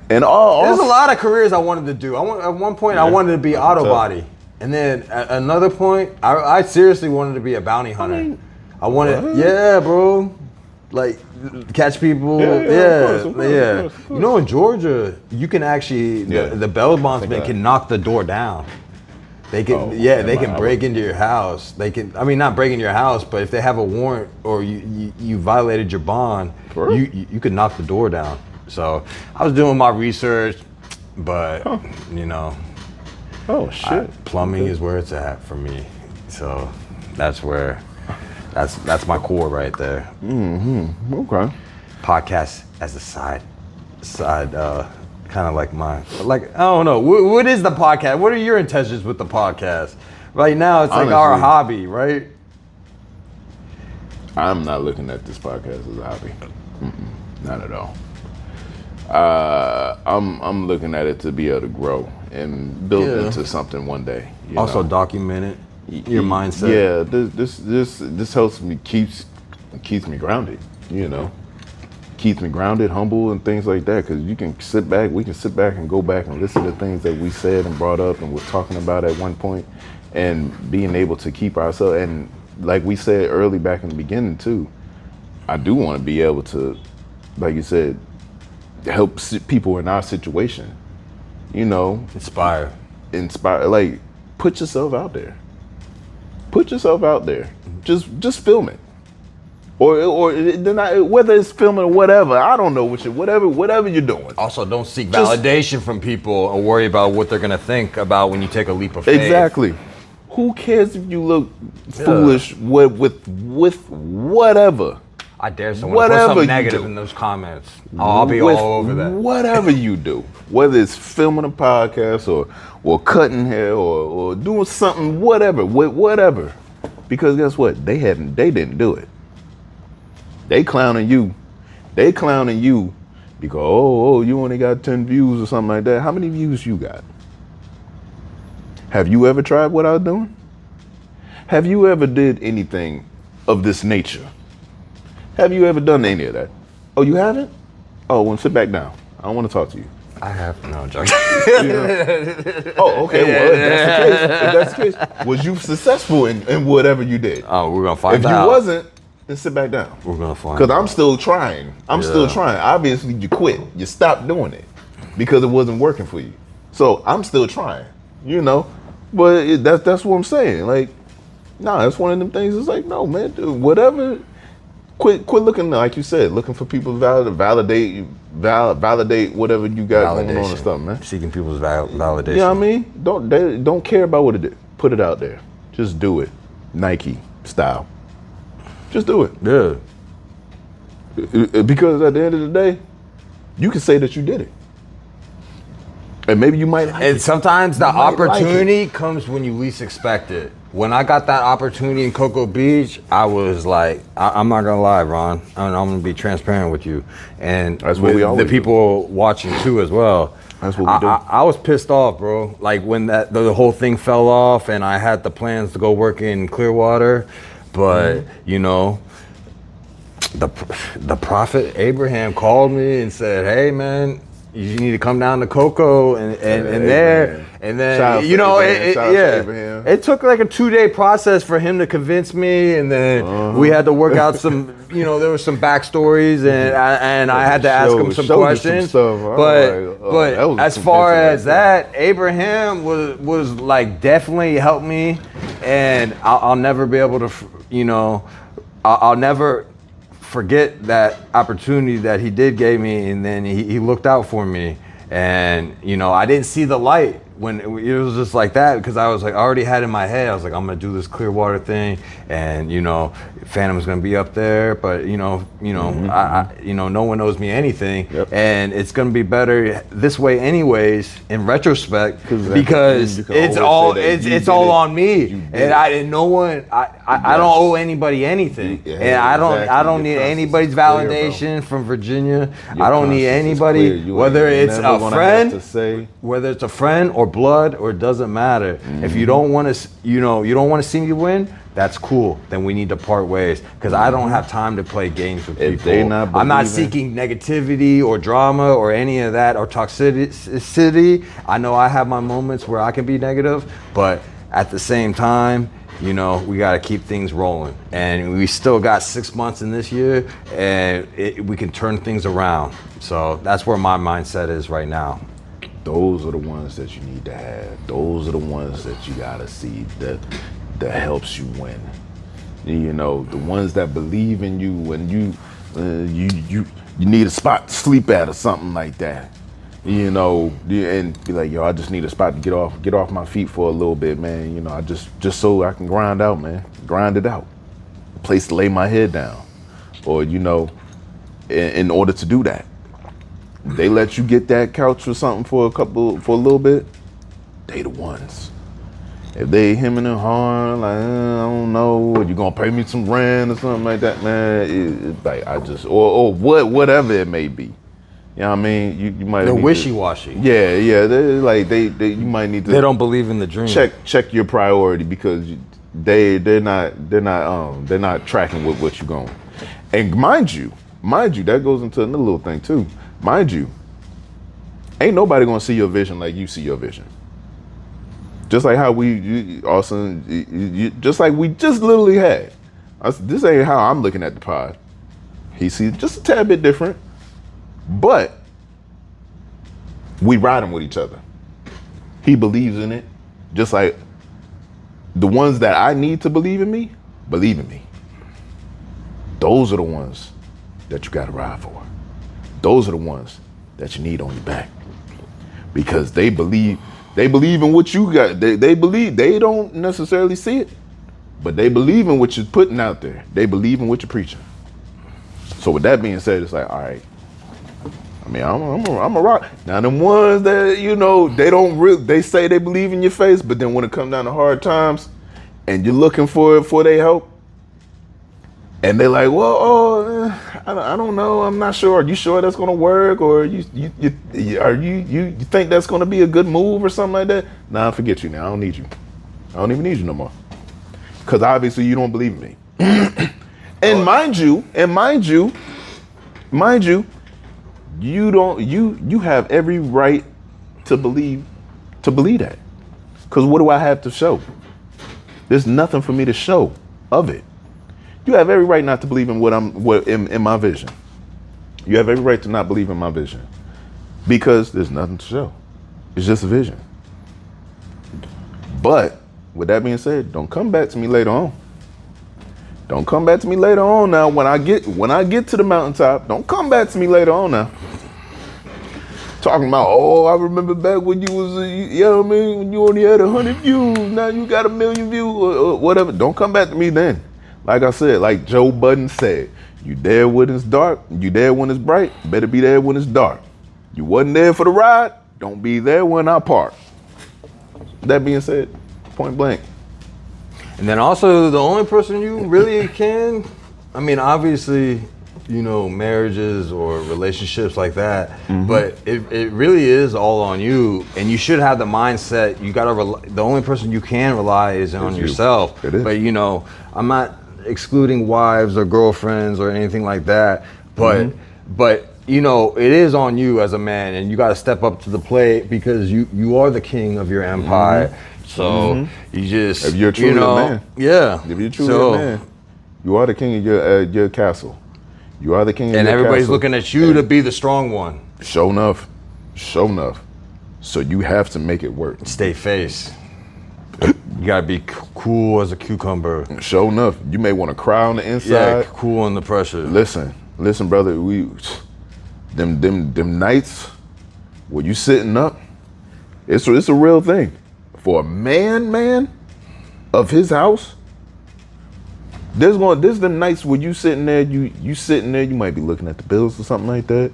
and all there's a lot of careers I wanted to do. At one point I wanted to be auto body, and then at another point I seriously wanted to be a bounty hunter. I wanted, yeah, bro, like catch people, yeah. Of course. You know, in Georgia, you can actually the bail bondsman can knock the door down. They can, they can break into your house. They can, I mean, not break into your house, but if they have a warrant or you violated your bond, you can knock the door down. So I was doing my research, but you know, plumbing is where it's at for me. So that's where. That's my core right there. Mm-hmm. Okay. Podcast as a side, kind of like I don't know. What is the podcast? What are your intentions with the podcast? Right now, it's like our hobby, right? I'm not looking at this podcast as a hobby. Not at all. I'm looking at it to be able to grow and build into something one day. Also document it. Your mindset. Yeah, this helps me keeps me grounded. You know, keeps me grounded, humble, and things like that. Because we can sit back and go back and listen to things that we said and brought up and was talking about at one point, and being able to keep ourselves. And like we said early back in the beginning too, I do want to be able to, like you said, help people in our situation. You know, inspire. Like, put yourself out there. Put yourself out there. Just film it, or whether it's filming or whatever. I don't know whatever you're doing. Also, don't seek validation from people or worry about what they're gonna think about when you take a leap of faith. Exactly. Who cares if you look foolish with whatever? I dare someone to put something negative in those comments. I'll be all over that. Whatever you do, whether it's filming a podcast or cutting hair or doing something, whatever. Because guess what? They didn't do it. They clowning you. Because you only got 10 views or something like that. How many views you got? Have you ever tried what I was doing? Have you ever did anything of this nature? Have you ever done any of that? Oh, you haven't? Oh, well, sit back down. I don't want to talk to you. I have no joke. Oh, okay. Well, if that's the case, was you successful in whatever you did? Oh, we're gonna find out. If you wasn't, then sit back down. We're gonna find out. Because I'm still trying. I'm still trying. Obviously, you quit. You stopped doing it. because it wasn't working for you. So I'm still trying, you know. But that's what I'm saying. Like, nah, that's one of them things. It's like, no, man, dude, whatever. Quit looking, like you said, looking for people to validate whatever you got going on or something, man. Seeking people's validation. You know what I mean? They don't care about what it is. Put it out there. Just do it. Nike style. Just do it. Yeah. Because at the end of the day, you can say that you did it. And maybe you might like and it. sometimes the opportunity comes when you least expect it. When I got that opportunity in Cocoa Beach, I was like, I'm not gonna lie, Ron. I'm gonna be transparent with you. And that's what we always the people watching too as well. That's what we do. I was pissed off, bro. Like when the whole thing fell off and I had the plans to go work in Clearwater, but you know, the prophet Abraham called me and said, hey man, you need to come down to Cocoa and there, and then you know, it took like a 2-day process for him to convince me, and then we had to work out some, you know, there was some backstories, and I had to ask him some questions. But as far as that, Abraham was like definitely helped me, and I'll never be able to, you know, I'll never forget that opportunity that he did give me, and then he looked out for me. And you know, I didn't see the light when it was just like that, because I was like, I already had in my head, I was like, I'm gonna do this Clearwater thing, and you know, Phantom's gonna be up there, but you know, I you know, no one owes me anything, and it's gonna be better this way anyways, in retrospect, because it's all on me, and I don't owe anybody anything, and I don't need anybody's validation from Virginia. I don't need anybody, whether it's a friend or blood, or it doesn't matter. If you don't want to, you don't want to see me win, that's cool. Then we need to part ways, because I don't have time to play games with people. I'm not seeking negativity or drama or any of that or toxicity. I know I have my moments where I can be negative, but at the same time, you know, we got to keep things rolling, and we still got 6 months in this year, and we can turn things around. So that's where my mindset is right now. Those are the ones that you need to have. Those are the ones that you gotta see that helps you win. You know, the ones that believe in you when you need a spot to sleep at or something like that. You know, and be like, yo, I just need a spot to get off my feet for a little bit, man. You know, I just so I can grind out, man. Grind it out. A place to lay my head down. Or, you know, in order to do that, they let you get that couch or something for a little bit, they the ones. If they hemming and hawing, like, I don't know, you gonna pay me some rent or something like that, man, it's like, or whatever it may be. You know what I mean? You might. They're wishy-washy. Yeah. They you might need to. They don't believe in the dream. Check your priority, because they're not tracking with what you're going. And mind you, that goes into another little thing too. Mind you, ain't nobody gonna see your vision like you see your vision. Just like how just like we just literally had. This ain't how I'm looking at the pod. He sees just a tad bit different, but we riding with each other. He believes in it, just like the ones that I need to believe in me. Those are the ones that you gotta ride for. Those are the ones that you need on your back, because they believe in what you got. They believe. They don't necessarily see it, but they believe in what you're putting out there. They believe in what you're preaching. So with that being said, it's like, all right, I mean, I'm a rock. Now them ones that, you know, they say they believe in your face, but then when it comes down to hard times and you're looking for their help, and they're like, well, I don't know, I'm not sure. Are you sure that's gonna work? Or you think that's gonna be a good move or something like that? Nah, forget you now. I don't need you. I don't even need you no more. Because obviously you don't believe in me. And mind you, you have every right to believe that. Because what do I have to show? There's nothing for me to show of it. You have every right not to believe in in my vision. You have every right to not believe in my vision. because there's nothing to show. It's just a vision. But with that being said, don't come back to me later on. Don't come back to me later on now. When I get to the mountaintop, don't come back to me later on now. Talking about, oh, I remember back when you was, you know what I mean, when you only had 100 views, now you got 1 million views or whatever. Don't come back to me then. Like I said, like Joe Budden said, you there when it's dark, you there when it's bright, better be there when it's dark. You wasn't there for the ride, don't be there when I park. That being said, point blank. And then also the only person you really can, I mean, obviously, you know, marriages or relationships like that, but it really is all on you, and you should have the mindset, you gotta, the only person you can rely is on yourself. It is. But you know, I'm not excluding wives or girlfriends or anything like that, but you know, it is on you as a man, and you got to step up to the plate because you are the king of your empire. So you just, if you're truly a man, if you're truly a man, you are the king of your castle. You are the king of your castle. And everybody's looking at you to be the strong one. Show enough. So you have to make it work. Stay face. You gotta be cool as a cucumber. Show enough. You may want to cry on the inside. Yeah, cool under pressure. Listen, brother. Them nights where you sitting up, it's a real thing. For a man of his house, there's the nights where you sitting there, you might be looking at the bills or something like that.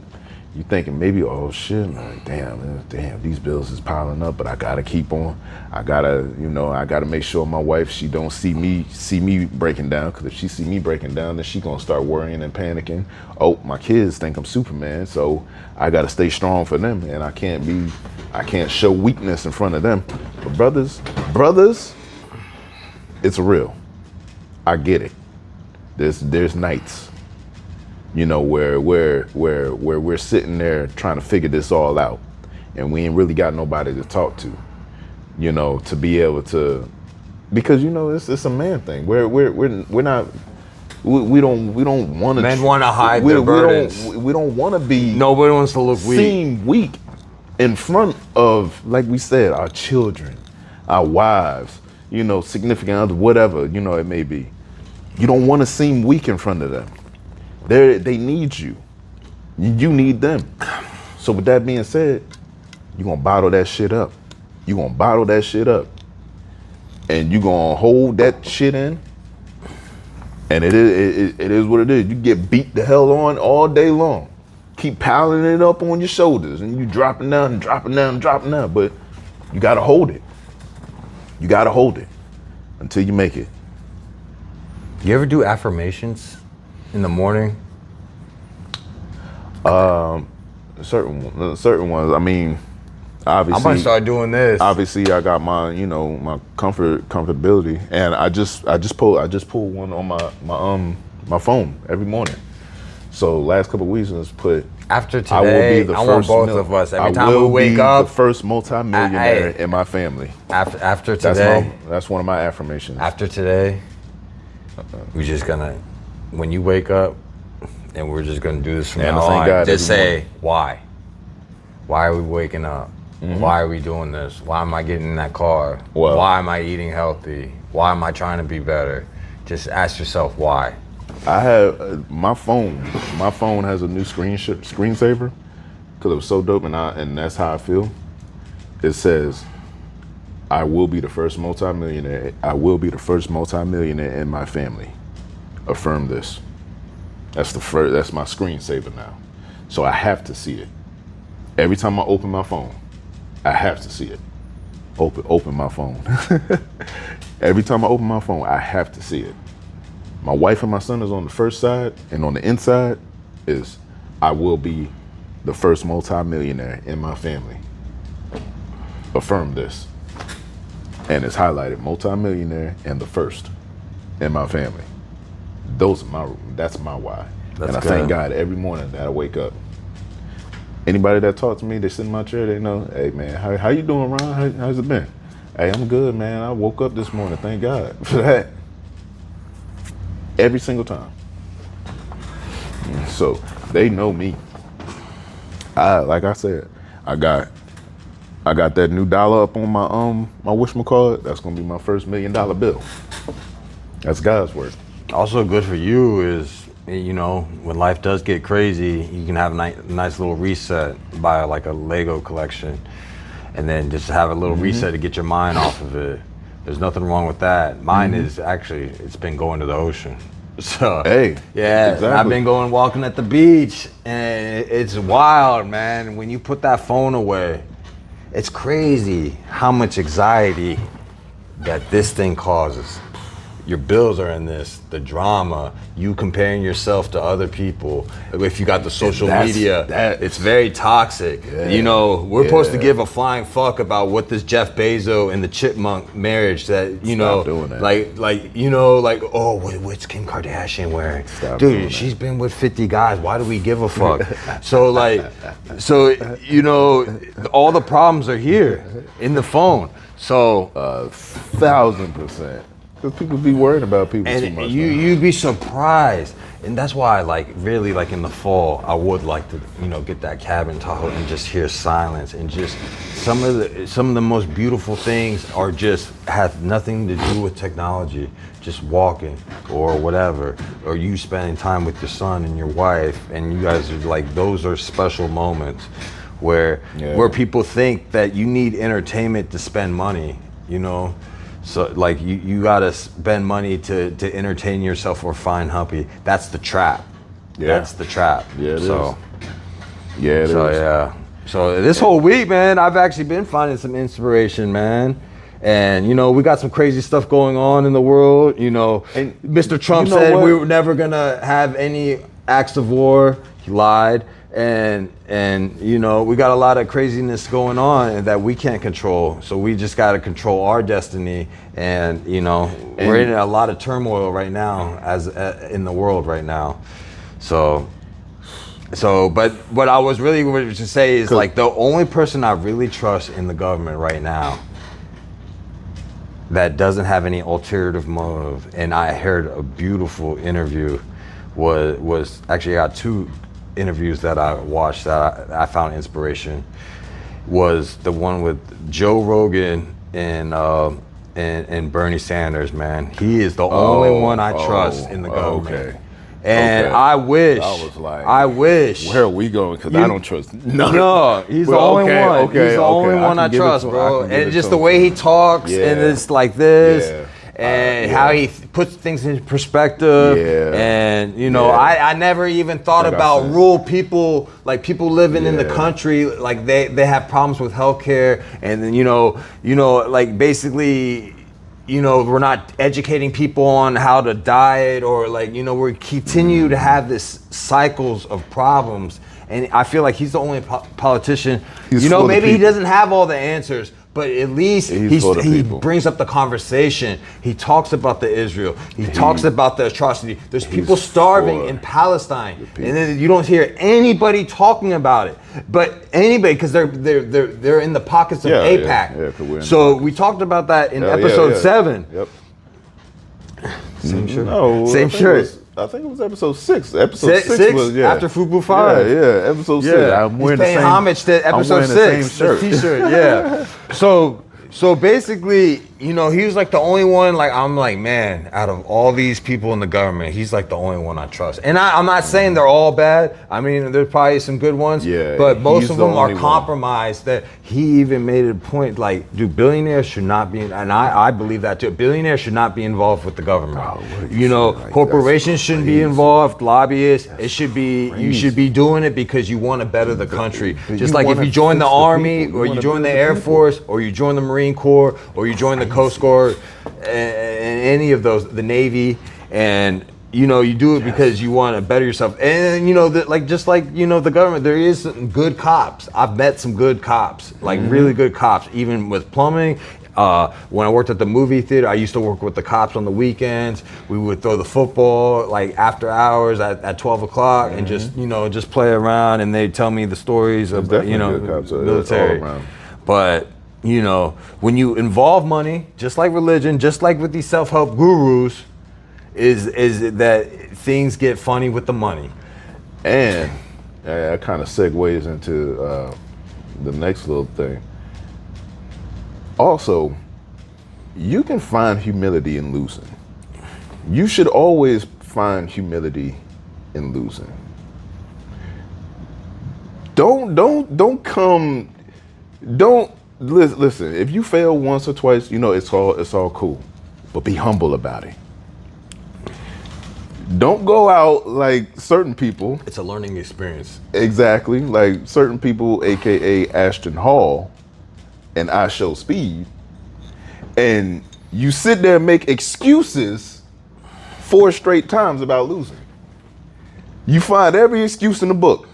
You thinking maybe, oh shit, like, damn, these bills is piling up, but I gotta keep on. I gotta make sure my wife, she don't see me breaking down, because if she see me breaking down, then she gonna start worrying and panicking. Oh, my kids think I'm Superman, so I gotta stay strong for them, and I can't show weakness in front of them. But brothers, it's real. I get it. There's nights, you know, where we're sitting there trying to figure this all out, and we ain't really got nobody to talk to, you know, to be able to, because you know it's a man thing. We're not. We don't want to. Men want to hide their burdens. We don't want to be. Nobody wants to look weak. Seem weak in front of, like we said, our children, our wives, you know, significant others, whatever, you know, it may be. You don't want to seem weak in front of them. They need you. You need them. So with that being said, you're going to bottle that shit up. And you're going to hold that shit in. And it is what it is. You get beat the hell on all day long. Keep piling it up on your shoulders, and you dropping down. But you got to hold it. Until you make it. You ever do affirmations in the morning? Certain ones. I mean, obviously, I'm gonna start doing this. Obviously, I got my, you know, my comfortability, and I just pulled one on my phone every morning. So last couple of weeks, let's put. After today, I want both of us. Every time we wake up, the first multimillionaire in my family. After today, that's one of my affirmations. After today, we're just gonna, when you wake up, and we're just gonna do this from now on. Just say why. Why are we waking up? Why are we doing this? Why am I getting in that car? Well, why am I eating healthy? Why am I trying to be better? Just ask yourself why. I have my phone. My phone has a new screensaver because it was so dope, and that's how I feel. It says, "I will be the first multimillionaire. I will be the first multimillionaire in my family. Affirm this." That's That's my screensaver now. So I have to see it every time I open my phone. I have to see it. Open my phone. Every time I open my phone, I have to see it. My wife and my son is on the first side, and on the inside is, "I will be the first multimillionaire in my family. Affirm this." And it's highlighted, multimillionaire and the first in my family. That's my why. And I thank God every morning that I wake up. Anybody that talks to me, they sit in my chair, they know, "Hey man, how you doing, Ron? How's it been?" "Hey, I'm good, man. I woke up this morning. Thank God for that." Every single time. So they know me. Like I said, I got that new dollar up on my whatchamacallit. That's gonna be my first $1 million bill. That's God's work. Also good for you is, you know, when life does get crazy, you can have a nice little reset, buy like a Lego collection, and then just have a little reset to get your mind off of it. There's nothing wrong with that. Mine is actually, it's been going to the ocean. So, hey, yeah, exactly. I've been going walking at the beach, and it's wild, man. When you put that phone away, it's crazy how much anxiety that this thing causes. Your bills are in this, the drama, you comparing yourself to other people. If you got the social media, it's very toxic. Yeah. You know, we're supposed to give a flying fuck about what this Jeff Bezos and the chipmunk marriage that, you know, what's Kim Kardashian wearing? Dude, she's been with 50 guys. Why do we give a fuck? So, you know, all the problems are here in the phone. So, 1,000%. Because people be worried about people too much. You'd be surprised. And that's why, like, really, like in the fall, I would like to, you know, get that cabin Tahoe and just hear silence, and just some of the most beautiful things are just have nothing to do with technology. Just walking or whatever, or you spending time with your son and your wife, and you guys are like, those are special moments where people think that you need entertainment to spend money, you know. So like you gotta spend money to entertain yourself or find humpy. That's the trap. Yeah. That's the trap. Yeah, it is. Yeah, it is. Yeah. So this whole week, man, I've actually been finding some inspiration, man. And you know, we got some crazy stuff going on in the world. You know, and Mr. Trump said we were never gonna have any acts of war. He lied. And you know, we got a lot of craziness going on that we can't control. So we just got to control our destiny. And you know, we're in a lot of turmoil right now, as in the world right now. So, but what I was really going to say is, like, the only person I really trust in the government right now that doesn't have any ulterior motive, and I heard a beautiful interview, was actually, I got two interviews that I watched that I found inspiration, was the one with Joe Rogan and Bernie Sanders, man. He is the only one I trust in the government. Okay. And I wish. I wish. Where are we going? Because I don't trust none. No, he's the only one. He's the only one I trust, bro. And just the way he talks, and it's like this. Yeah. And how he puts things in perspective. Yeah. And, you know, I never even thought about rural people, like people living in the country, like they have problems with healthcare. And then, you know, like basically, you know, we're not educating people on how to diet, or like, you know, we continue to have this cycles of problems. And I feel like he's the only politician, you know, maybe he doesn't have all the answers, but at least he brings up the conversation. He talks about the Israel. He talks about the atrocity. There's people starving in Palestine, and then you don't hear anybody talking about it. But anybody, because they're in the pockets of AIPAC. So we talked about that in episode 7. Yep. Same shirt. No, same shirt. I think it was episode 6. Episode 6 was after Fubu 5. Yeah, episode 6. I'm wearing the same. Homage to episode 6. The same shirt. T-shirt. Yeah. So basically, you know, he was like the only one. Like, I'm like, man, out of all these people in the government, he's like the only one I trust. And I'm not saying they're all bad. I mean, there's probably some good ones. Yeah. But most of them are compromised. That he even made a point, like, dude, billionaires should not be, and I believe that too. Billionaires should not be involved with the government. You know, like, corporations shouldn't be involved. Lobbyists. It should be. You should be doing it because you want to better the country. Just like if you join the Army, or you join the Air Force, or you join the Marine Corps, or you join the Coast Guard, and any of those, the Navy, and you know, you do it because you want to better yourself. And you know, just like you know, the government, there is some good cops. I've met some good cops, like really good cops, even with plumbing. When I worked at the movie theater, I used to work with the cops on the weekends. We would throw the football like after hours at 12 o'clock and just play around, and they'd tell me the stories of military. But you know, when you involve money, just like religion, just like with these self-help gurus, is that things get funny with the money. And that kind of segues into the next little thing. Also, you can find humility in losing. You should always find humility in losing. Don't listen. If you fail once or twice, you know it's all cool, but be humble about it. Don't go out like certain people. It's a learning experience. Exactly, like certain people, aka Ashtonhall, and I Show Speed, and you sit there and make excuses 4 straight times about losing. You find every excuse in the book.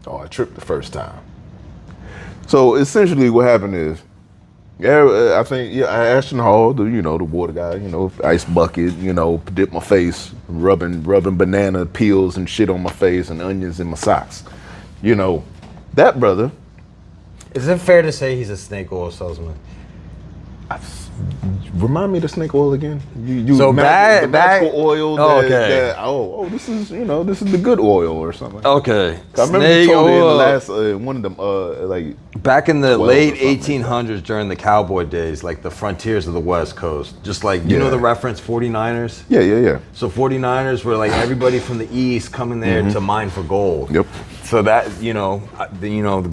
Oh, I tripped the first time. So essentially what happened is, I think Ashtonhall, the water guy, ice bucket, dip my face, rubbing banana peels and shit on my face and onions in my socks. That brother. Is it fair to say he's a snake oil salesman? Remind me of the snake oil again. So magical oil. Okay. This is the good oil or something. Okay. I remember you told me in the last one of them back in the late 1800s during the cowboy days, like the frontiers of the West Coast. Just like you know the reference 49ers? Yeah. So 49ers were like everybody from the East coming there to mine for gold. Yep. So that the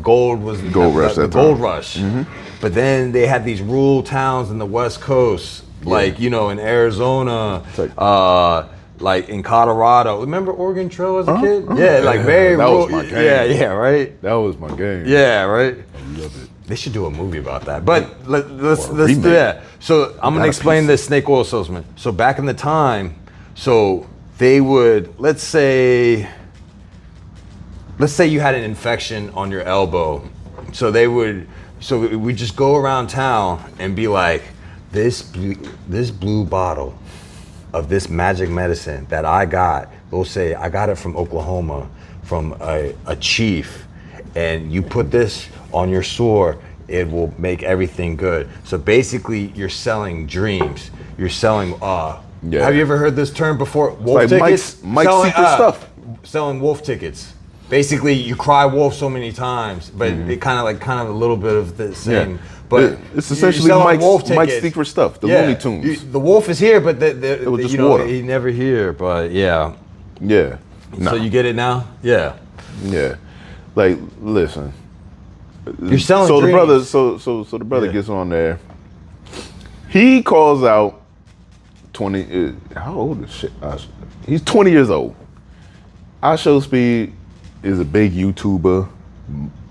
gold was the gold rush. Mm-hmm. But then they had these rural towns in the West Coast, like in Arizona, like in Colorado. Remember Oregon Trail as a kid? Yeah, like very rural. That was my game. Yeah, right. That was my game. Yeah, right. I love it. They should do a movie about that. But let's do that. So I'm gonna explain this snake oil salesman. So back in the time, so they would let's say you had an infection on your elbow. So we just go around town and be like, this blue bottle of this magic medicine that I got, we'll say I got it from Oklahoma, from a chief, and you put this on your sore, it will make everything good. So basically you're selling dreams. You're selling, have you ever heard this term before? Wolf tickets? Mike's secret stuff. Selling wolf tickets. Basically, you cry wolf so many times, but it kind of a little bit of the same. Yeah. But it's essentially Mike's secret stuff. The Looney Tunes. The wolf is here, but water. He's never here. But yeah. Nah. So you get it now? Yeah. Like, listen. You're selling. So dreams. the brother gets on there. He calls out 20. How old is shit? He's 20 years old. I Show Speed is a big YouTuber,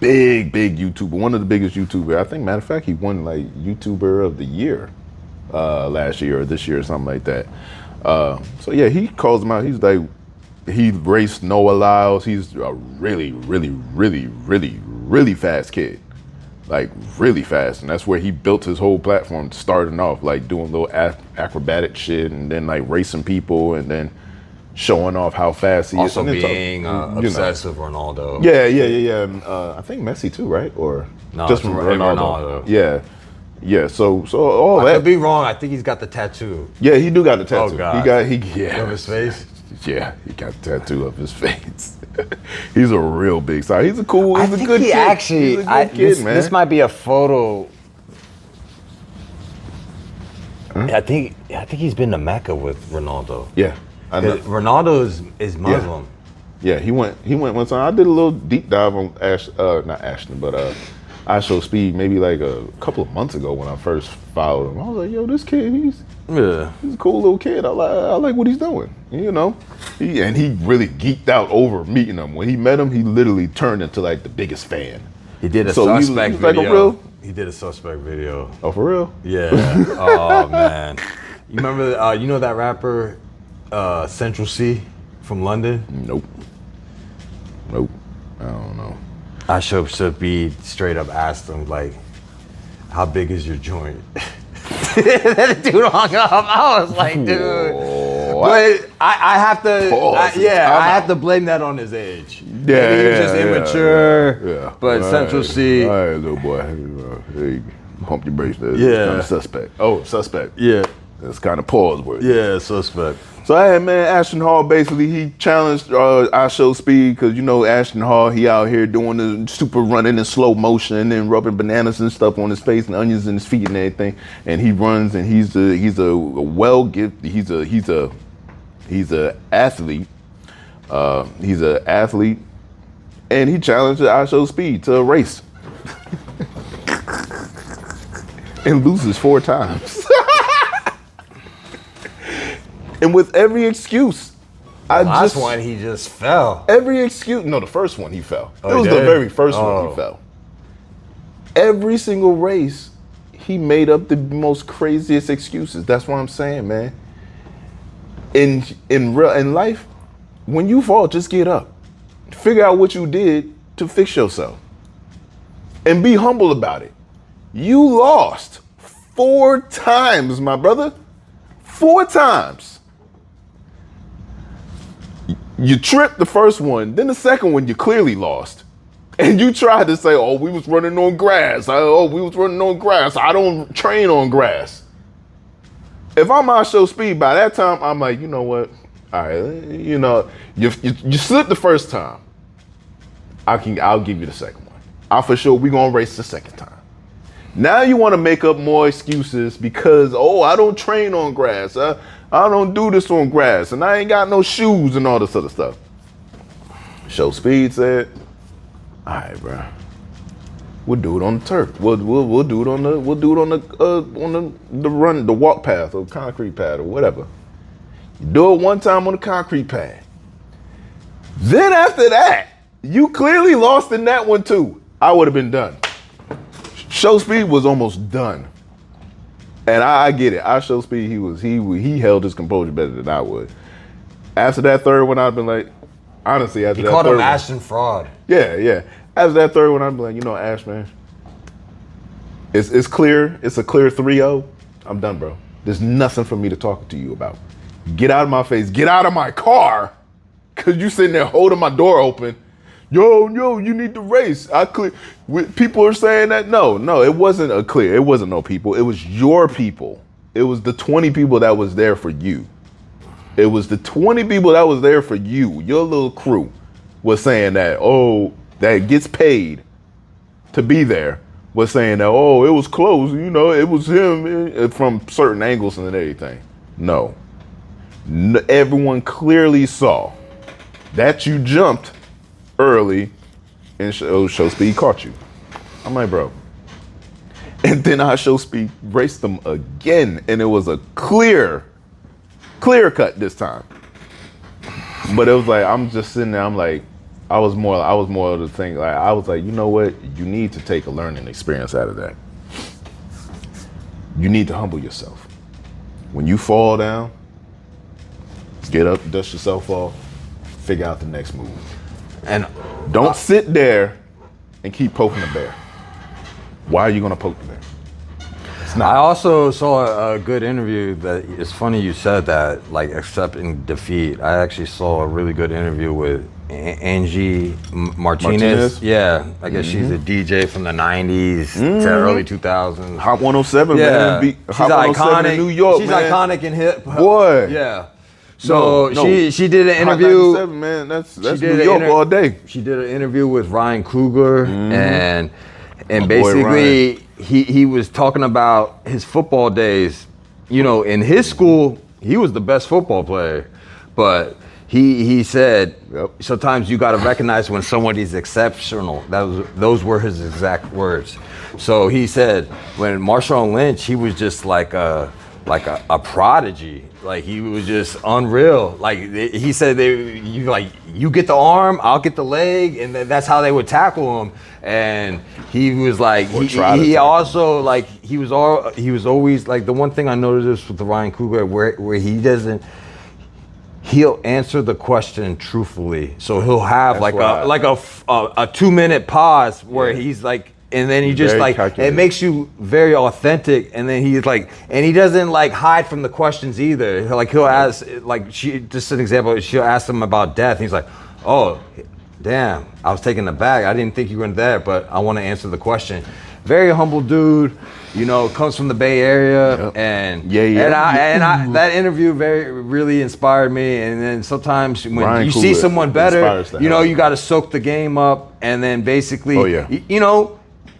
big YouTuber, one of the biggest YouTubers. I think, matter of fact, he won like YouTuber of the year last year or this year or something like that. So yeah, he calls him out. He's like, he raced Noah Lyles. He's a really fast kid, like really fast, and that's where he built his whole platform, starting off like doing little acrobatic shit, and then like racing people, and then showing off how fast he also is. Also being obsessed with Ronaldo. Yeah. And, I think Messi too, right? Or no, just Ronaldo. Yeah. So all that. I could be wrong. I think he's got the tattoo. Yeah, he do got the tattoo. Oh God. Of his face. Yeah, he got the tattoo of his face. He's a real big side. He's a cool. He's a good kid. Actually, he's a good kid, man. This might be a photo. I think he's been to Mecca with Ronaldo. Yeah. Ronaldo is Muslim. Yeah, he went one time. I did a little deep dive on not Ashton, but I Show Speed maybe like a couple of months ago when I first followed him. I was like, yo, this kid, he's a cool little kid. I like what he's doing. He really geeked out over meeting him. When he met him, he literally turned into like the biggest fan. He did a suspect video. Like a real? He did a suspect video. Oh, for real? Yeah. Oh man. You remember that rapper Central C from London? Nope. I don't know. I should be straight up asked him like, how big is your joint? That dude hung up. I was like, dude. But I have to, I have to blame that on his age. Yeah, he was just immature. Yeah. But Central C. All right, little boy. Hey, pump your brakes there. Yeah. Kind of suspect. Oh, suspect. Yeah. It's kind of pause word. Yeah, suspect. So hey man, Ashtonhall basically he challenged I Show Speed because you know Ashtonhall he out here doing the super running in slow motion and then rubbing bananas and stuff on his face and onions in his feet and everything. And he runs and he's a well gifted he's a athlete. He's an athlete and he challenged I Show Speed to a race and loses 4 times. And with every excuse, last one he just fell. Every excuse, no, the first one he fell. Oh, it was the very first one he fell. Every single race, he made up the most craziest excuses. That's what I'm saying, man. In life, when you fall, just get up. Figure out what you did to fix yourself. And be humble about it. You lost 4 times, my brother. 4 times. You tripped the first one, then the second one you clearly lost. And you tried to say, oh, we was running on grass. I don't train on grass. If I'm I Show Speed, by that time, I'm like, you know what? All right, you know, you slipped the first time. I'll give you the second one. For sure, we gonna race the second time. Now you want to make up more excuses because, I don't train on grass. I don't do this on grass, and I ain't got no shoes and all this other stuff. Show Speed said, "All right, bro. We'll do it on the turf. We'll do it on the walk path or concrete pad or whatever. You do it one time on the concrete pad. Then after that, you clearly lost in that one too. I would have been done. Show Speed was almost done. And I get it. I Show Speed, he held his composure better than I would. After that third one, I'd been like, honestly, after that third one. He called him Ashton fraud. Yeah. After that third one, I'd be like, you know, Ash, man, it's clear. It's a clear 3-0. I'm done, bro. There's nothing for me to talk to you about. Get out of my face. Get out of my car. Because you sitting there holding my door open. Yo, you need to race. People are saying that. No, it wasn't a clear. It wasn't no people. It was your people. It was the 20 people that was there for you. It was the 20 people that was there for you. Your little crew was saying that, that gets paid to be there, was saying that, it was close. You know, it was him from certain angles and everything. No. Everyone clearly saw that you jumped early and Show Speed caught you. I'm like, bro. And then I Show Speed raced them again, and it was a clear cut this time. But it was like, I'm just sitting there, I'm like, I was more of the thing, like, I was like, you know what? You need to take a learning experience out of that. You need to humble yourself. When you fall down, get up, dust yourself off, figure out the next move. And don't sit there and keep poking the bear. Why are you gonna poke the bear? I also saw a good interview that it's funny you said that, like accepting defeat. I actually saw a really good interview with Angie Martinez. Yeah, I guess she's a DJ from the 90s to early 2000s. Hot 107, man. She's iconic in New York, she's man. iconic in hip. Boy. Yeah. So she did an Hot interview. 97, man. That's New York all day. She did an interview with Ryan Coogler, and basically he was talking about his football days. You know, in his school, he was the best football player, but he said sometimes you got to recognize when somebody's exceptional. Those were his exact words. So he said when Marshawn Lynch, he was just like a prodigy. Like he was just unreal. Like he said, you get the arm, I'll get the leg, and that's how they would tackle him. And he was like, he also like he was always like, the one thing I noticed with the Ryan Coogler where he'll answer the question truthfully. So he'll have a 2-minute pause where he's like. And then he just like, it makes you very authentic. And then he's like, and he doesn't like hide from the questions either. Like he'll ask, like just an example, she'll ask him about death. He's like, oh, damn, I was taken aback. I didn't think you were in there, but I want to answer the question. very humble dude. You know, comes from the Bay Area, and that interview really inspired me. And then sometimes when Ryan you Coogler see someone better, you know, you got to to soak the game up, and then basically, yeah. you know,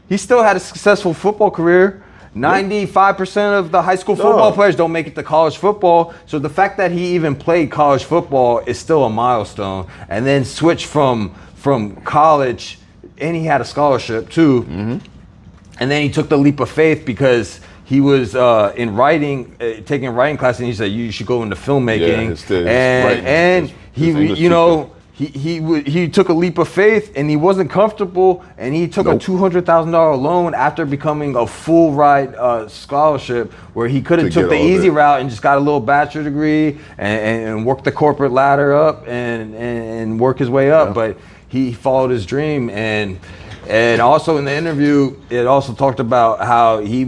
he still had a successful football career. 95% of the high school football players don't make it to college football. So the fact that he even played college football is still a milestone. And then switch from college, and he had a scholarship too. Mm-hmm. And then he took the leap of faith because he was in writing, taking writing class, and he said you should go into filmmaking. He took a leap of faith, and he wasn't comfortable, and he took a $200,000 loan after becoming a full ride scholarship, where he could have took the easy route and just got a little bachelor degree and worked the corporate ladder up and work his way up. But he followed his dream. And also in the interview, it also talked about how he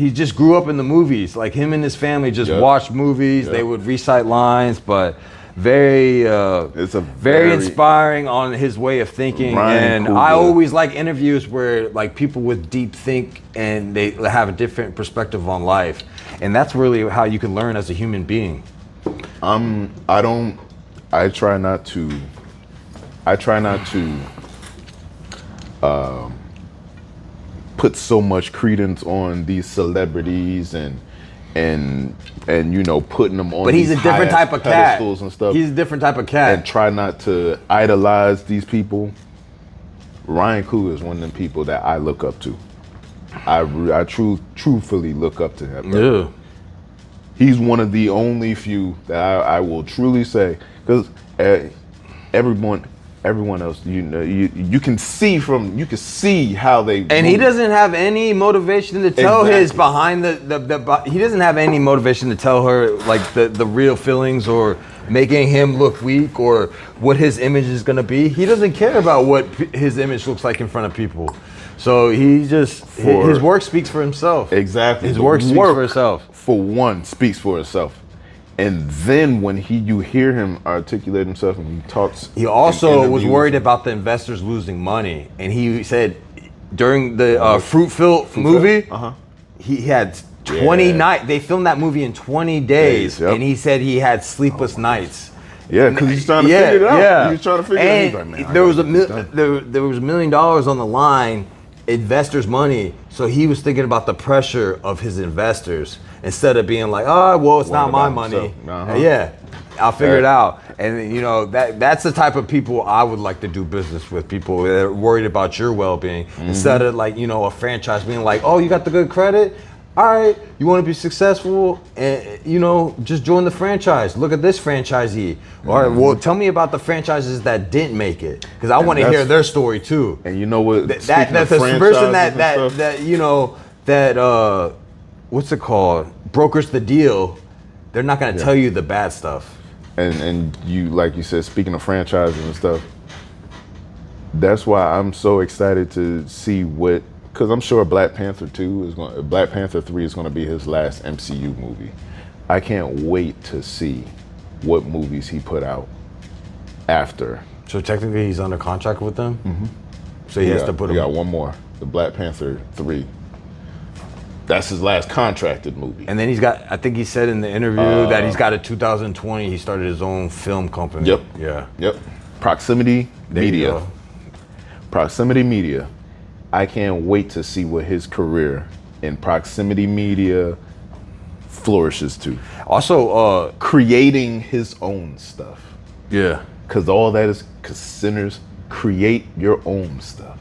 just grew up in the movies. Like him and his family just watched movies. They would recite lines, but very inspiring on his way of thinking. Ryan Coogler. I always like interviews where like people with deep think and they have a different perspective on life. And that's really how you can learn as a human being. I try not to put so much credence on these celebrities and you know, putting them on. But he's a different type of cat. Pedestals and stuff. He's a different type of cat. And try not to idolize these people. Ryan Coogler is one of them people that I look up to. I truthfully look up to him. Yeah. He's one of the only few that I will truly say, because everyone else, you know, you can see how they. And he doesn't have any motivation to tell his behind the. He doesn't have any motivation to tell her like the real feelings or making him look weak or what his image is gonna be. He doesn't care about what his image looks like in front of people. So he just his work speaks for himself. Exactly. His work speaks for itself. For one, speaks for itself. And then when you hear him articulate himself and he talks, he also was worried about the investors losing money, and he said during the Fruitville movie, he had 20 nights. They filmed that movie in 20 days, and he said he had sleepless nights. Yeah, because he's trying to figure it out. Yeah. He was trying to figure it out. And there was $1 million on the line, investors' money. So he was thinking about the pressure of his investors instead of being like, oh, well, it's not my money. Yeah, I'll figure it out. And you know, that's the type of people I would like to do business with. People that are worried about your well-being instead of like, you know, a franchise being like, oh, you got the good credit. All right, you want to be successful, and you know, just join the franchise. Look at this franchisee. All right, well, tell me about the franchises that didn't make it, because I want to hear their story too. And you know what? That the person that you know that what's it called? Brokers the deal. They're not going to tell you the bad stuff. And you, like you said, speaking of franchises and stuff, that's why I'm so excited to see what. Because I'm sure Black Panther 3 is going to be his last MCU movie. I can't wait to see what movies he put out after. So technically he's under contract with them? Mm-hmm. So he has to put him. He got one more, the Black Panther 3. That's his last contracted movie. And then he's got, I think he said in the interview that he's got a 2020, he started his own film company. Yep. Yeah. Yep. Proximity Media. Proximity Media. I can't wait to see what his career in proximity media flourishes to. Also, creating his own stuff. Yeah. Because all that is, because sinners create your own stuff.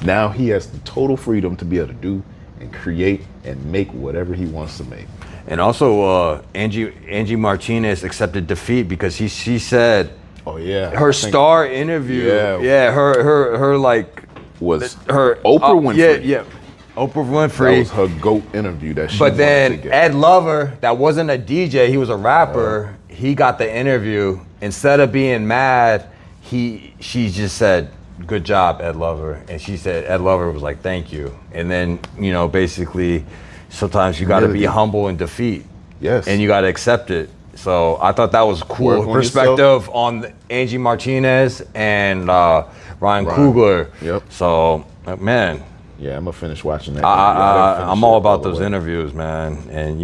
Now he has the total freedom to be able to do and create and make whatever he wants to make. And also, Angie Martinez accepted defeat because she said, oh yeah, her star interview. Yeah. Her like. Was her Oprah Winfrey. Oprah Winfrey. That was her GOAT interview that she But then Ed Lover, that wasn't a DJ, he was a rapper. He got the interview. Instead of being mad, she just said, good job, Ed Lover. And she said, Ed Lover was like, thank you. And then, you know, basically, sometimes you got to be humble in defeat. Yes. And you got to accept it. So I thought that was cool perspective on Angie Martinez and Ryan Coogler. Yep. So, man, Yeah, I'm gonna finish watching that. I'm all about those interviews, man, and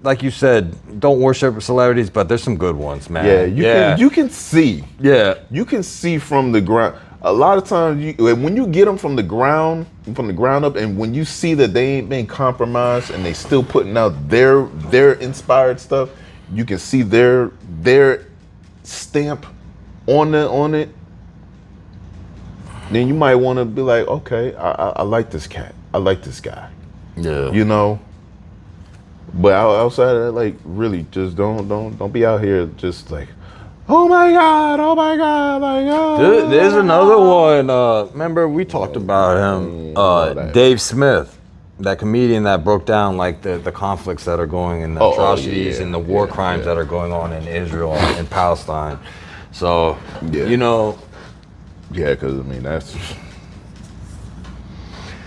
like you said, don't worship celebrities, but there's some good ones, man. You can see. Yeah, you can see from the ground. A lot of times, when you get them from the ground up, and when you see that they ain't been compromised and they still putting out their inspired stuff, you can see their stamp on it. Then you might want to be like, okay, I like this cat. I like this guy. Yeah. But outside of that, like, really, just don't be out here just like, oh my God, like, oh. There's another one. Remember we talked about him, Dave Smith, that comedian that broke down like the conflicts that are going and the atrocities and the war crimes that are going on in Israel and Palestine. So, Yeah, because I mean that's,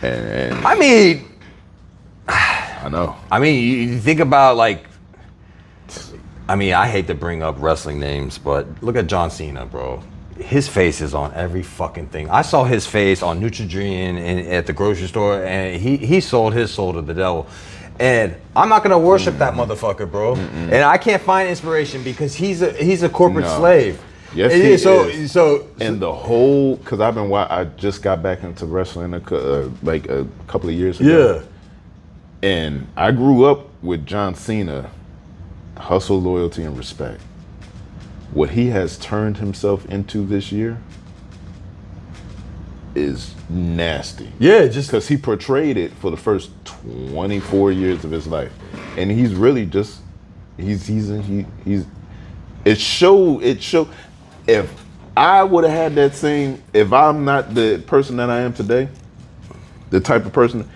and I mean, I know. I mean, you think about like, I mean, I hate to bring up wrestling names, but look at John Cena, bro. His face is on every fucking thing. I saw his face on Neutrogena at the grocery store, and he sold his soul to the devil. And I'm not gonna worship that motherfucker, bro. And I can't find inspiration because he's a corporate slave. Yes, he is. So and the whole, because I just got back into wrestling like a couple of years ago. Yeah. And I grew up with John Cena, hustle, loyalty, and respect. What he has turned himself into this year is nasty. Yeah, just because he portrayed it for the first 24 years of his life, and he's really just it showed. If I would have had that same, if I'm not the person that I am today, the type of person,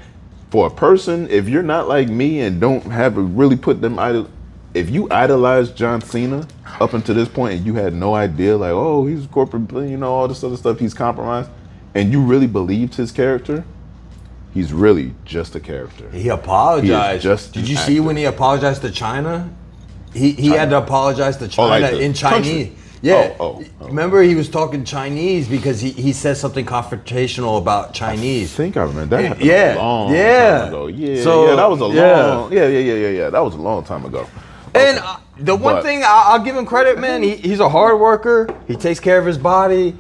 for a person, if you're not like me and don't have really put them if you idolize John Cena up until this point and you had no idea, like, oh, he's corporate, all this other stuff, he's compromised, and you really believed his character, he's really just a character. He apologized. Did you see when he apologized to China? He had to apologize to China in Chinese. Country. Yeah. Remember, he was talking Chinese because he said something confrontational about Chinese. I think I remember that. Happened a long time ago. That was a long. That was a long time ago. Okay. And the one thing I'll give him credit, man. He's a hard worker. He takes care of his body.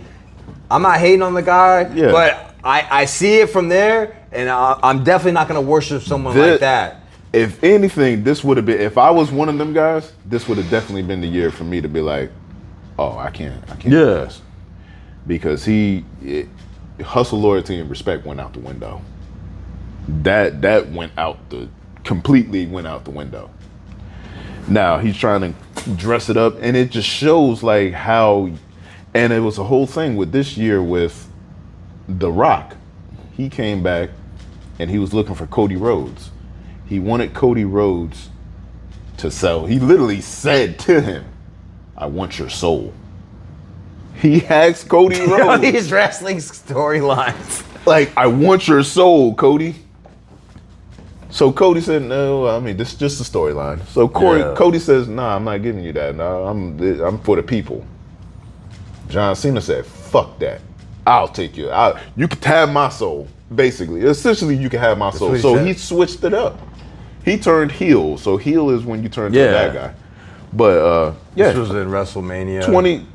I'm not hating on the guy, but I see it from there, and I'm definitely not going to worship someone like that. If anything, this would have been, if I was one of them guys, this would have definitely been the year for me to be like, oh, I can't do this. Because hustle, loyalty, and respect went out the window. That completely went out the window. Now he's trying to dress it up, and it just shows like how, and it was a whole thing with this year with The Rock. He came back and he was looking for Cody Rhodes. He wanted Cody Rhodes to sell. He literally said to him, I want your soul. He asked Cody Rhodes. These wrestling storylines. Like, I want your soul, Cody. So Cody said, no, I mean, this is just a storyline. So Cody says, nah, I'm not giving you that. No, I'm for the people. John Cena said, fuck that. I'll take you. You can have my soul, basically. Essentially, you can have my soul. So he switched it up. He turned heel. So heel is when you turn to a bad guy. But this was in WrestleMania 20.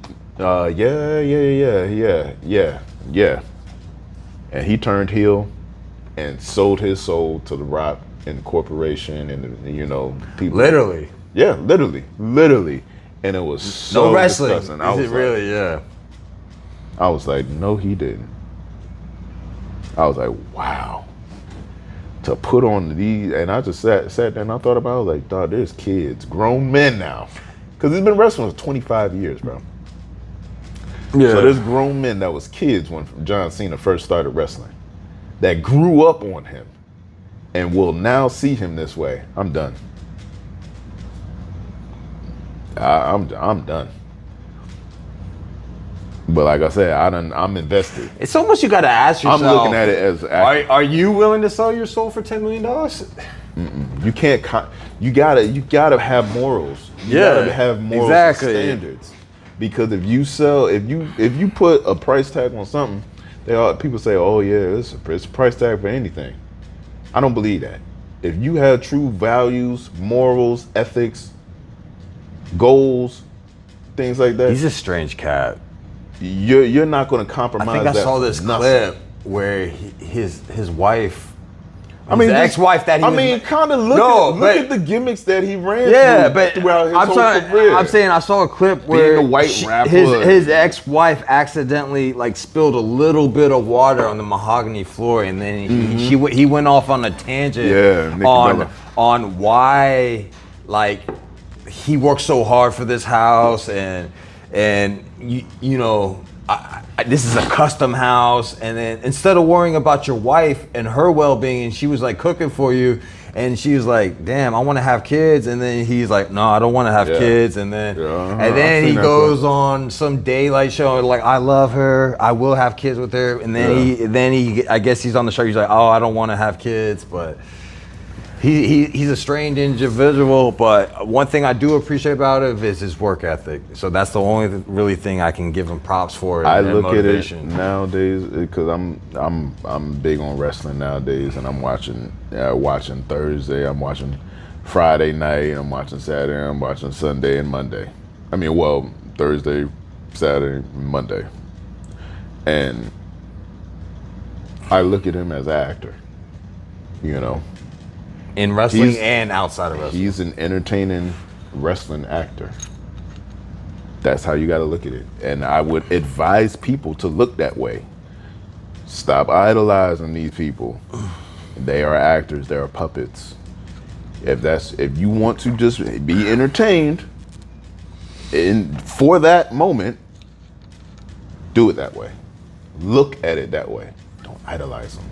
Yeah. And he turned heel and sold his soul to The Rock and the corporation and people. Literally. Yeah, literally. And it was so no wrestling. Disgusting. Is it really? Yeah. I was like, no, he didn't. I was like, wow. To put on these, and I just sat there and I thought about it, I was like, dog, there's kids, grown men now. Because he's been wrestling for 25 years, bro. Yeah. So there's grown men that was kids when John Cena first started wrestling that grew up on him and will now see him this way. I'm done. I'm done. But like I said, I'm invested. It's almost you got to ask yourself. I'm looking at it as are you willing to sell your soul for $10 million? You can't. You gotta have morals. You gotta have morals and standards. Because if you put a price tag on something, people say, oh yeah, it's a price tag for anything. I don't believe that. If you have true values, morals, ethics, goals, things like that, he's a strange cat. You're not going to compromise. I think I saw this clip where his wife. His ex-wife that he kind of look at the gimmicks that he ran throughout his whole career. I'm saying I saw a clip where the white rapper, his ex-wife accidentally like spilled a little bit of water on the mahogany floor, and then he went off on a tangent on why like he worked so hard for this house and you know. This is a custom house, and then instead of worrying about your wife and her well-being, she was like cooking for you, and she was like, damn, I want to have kids, and then he's like, no, I don't want to have kids, and then he goes on some daylight show like, I love her, I will have kids with her, and then he I guess he's on the show, he's like, oh, I don't want to have kids, but he's a strange individual, but one thing I do appreciate about him is his work ethic. So that's the only really thing I can give him props for. I look motivation. At it nowadays because I'm big on wrestling nowadays, and I'm watching Thursday, I'm watching Friday night, I'm watching Saturday, I'm watching Sunday and Monday. Thursday, Saturday, Monday, and I look at him as an actor, you know. In wrestling and outside of wrestling. He's an entertaining wrestling actor. That's how you got to look at it. And I would advise people to look that way. Stop idolizing these people. They are actors. They are puppets. If you want to just be entertained for that moment, do it that way. Look at it that way. Don't idolize them.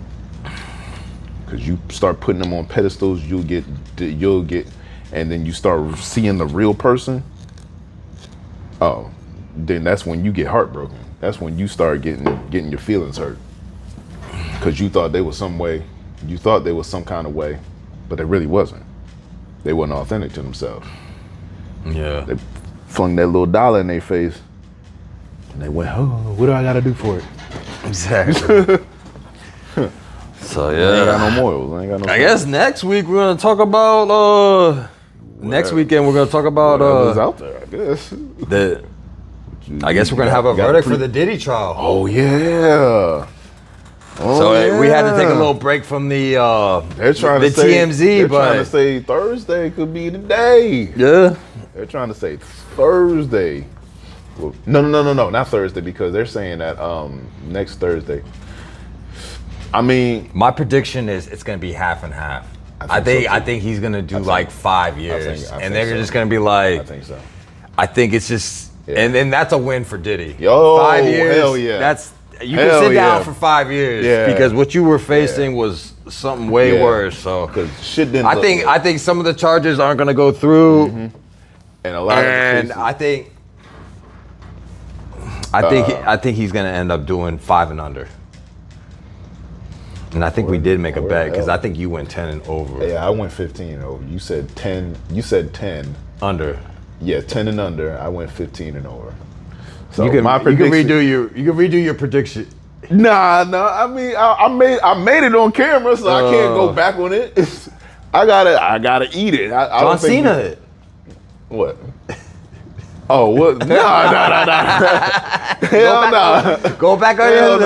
Because you start putting them on pedestals, you'll get, and then you start seeing the real person. Oh, then that's when you get heartbroken. That's when you start getting your feelings hurt. Because you thought they was some way, you thought they was some kind of way, but they really wasn't. They wasn't authentic to themselves. Yeah. They flung that little dollar in their face, and they went, oh, what do I got to do for it? Exactly. So yeah, I ain't got no morals. I guess next week we're gonna talk about next weekend we're gonna talk about what's out there. I guess I guess we're gonna have a verdict for the Diddy trial. Oh yeah. We had to take a little break from the they're trying to say, TMZ, they're but trying to say Thursday could be the day. Yeah. They're trying to say Thursday. Well, no, not Thursday, because they're saying that next Thursday. I mean, my prediction is it's gonna be half and half. I think he's gonna do like 5 years, and they're just gonna be like. I think so. I think it's just, and then that's a win for Diddy. Yo, 5 years. Hell yeah. You can sit down for 5 years because what you were facing was something way worse. So shit didn't. I think some of the charges aren't gonna go through, and a lot of the cases, I think he's gonna end up doing 5 and under. And I think we did make a bet because I think you went 10 and over. Yeah, I went 15 and over. You said 10. You said 10 under. Yeah, 10 and under. I went 15 and over. So you can redo your prediction. Nah. I mean, I made it on camera, so I can't go back on it. I gotta eat it. John Cena it. What? Oh, what? Nah. Hell no. Go back on your.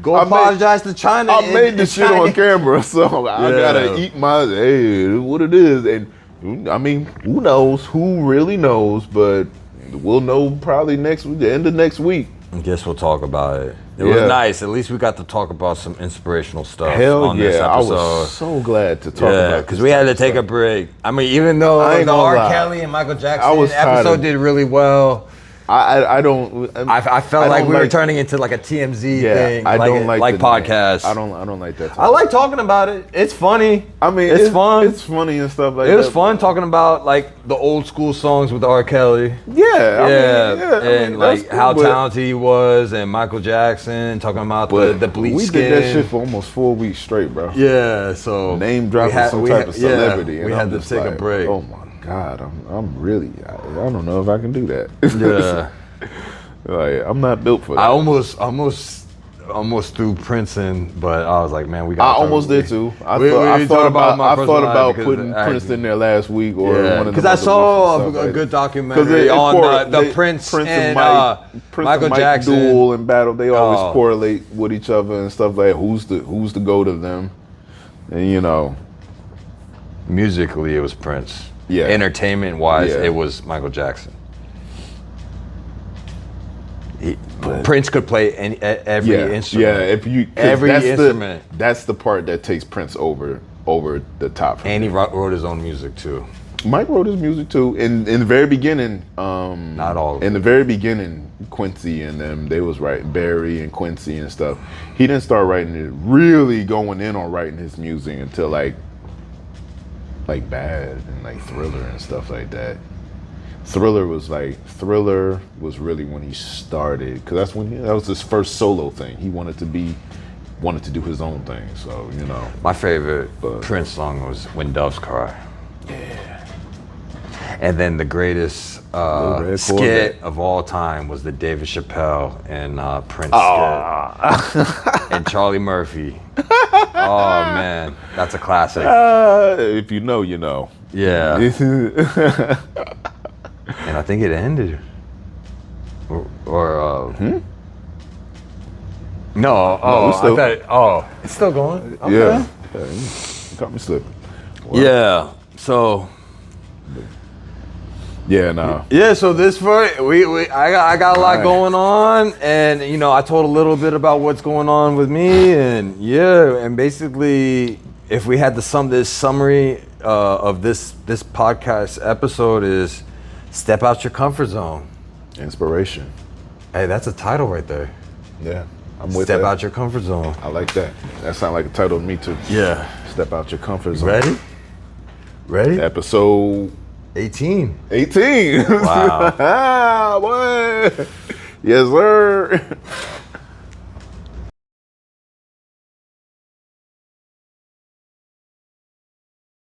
Go apologize to China. I made this shit on camera, so I gotta eat what it is. And I mean, who knows? Who really knows? But we'll know probably the end of next week. I guess we'll talk about it. It was nice. At least we got to talk about some inspirational stuff on this episode. I was so glad to talk about it. Because we had to take a break. I mean, even though the R. Kelly and Michael Jackson episode did really well, I felt like we were turning into like a TMZ thing. I don't like podcasts. I don't like that. I like talking about it. It's funny. I mean, it's fun. It's funny and stuff like that. It was fun talking about like the old school songs with R. Kelly. And like how talented he was, and Michael Jackson talking about the bleach skin. We did that shit for almost 4 weeks straight, bro. Yeah, so name dropping some type of celebrity. We had to take a break. Oh my God, I'm really, I don't know if I can do that. Yeah. Like, I'm not built for that. I almost threw Prince in, but I was like, man, we got. I almost did too. I thought about putting Prince in there last week, or one of because I saw a good documentary on the Prince and Michael Jackson duel and battle. They always correlate with each other and stuff like who's the GOAT of them, and you know, musically it was Prince. Yeah. Entertainment wise, it was Michael Jackson. Prince could play every instrument. Yeah, if you every instrument. That's the part that takes Prince over the top. And he wrote his own music too. Mike wrote his music too. In the very beginning, not all. In the very beginning, Quincy and them, they was writing Barry and Quincy and stuff. He didn't start writing it, really going in on writing his music until like Bad and like Thriller and stuff like that. Thriller was really when he started, because that was his first solo thing. He wanted to do his own thing. So you know, my favorite Prince song was "When Doves Cry." Yeah. And then the greatest skit of all time was the David Chappelle and Prince skit and Charlie Murphy. Oh man, that's a classic. If you know, you know. Yeah. And I think it ended. No, it's still going. Okay. Yeah. You got me slipping. Wow. Yeah. So. Yeah, no. Yeah, so this I got a lot going on, and you know, I told a little bit about what's going on with me, and basically, if we had to sum this summary of this podcast episode is step out your comfort zone. Inspiration. Hey, that's a title right there. Yeah, I'm with Step that. out your comfort zone. I like that. That sounds like a title to me too. Yeah. Step out your comfort zone. Ready? Episode 18. 18. Wow. Boy. Yes, sir.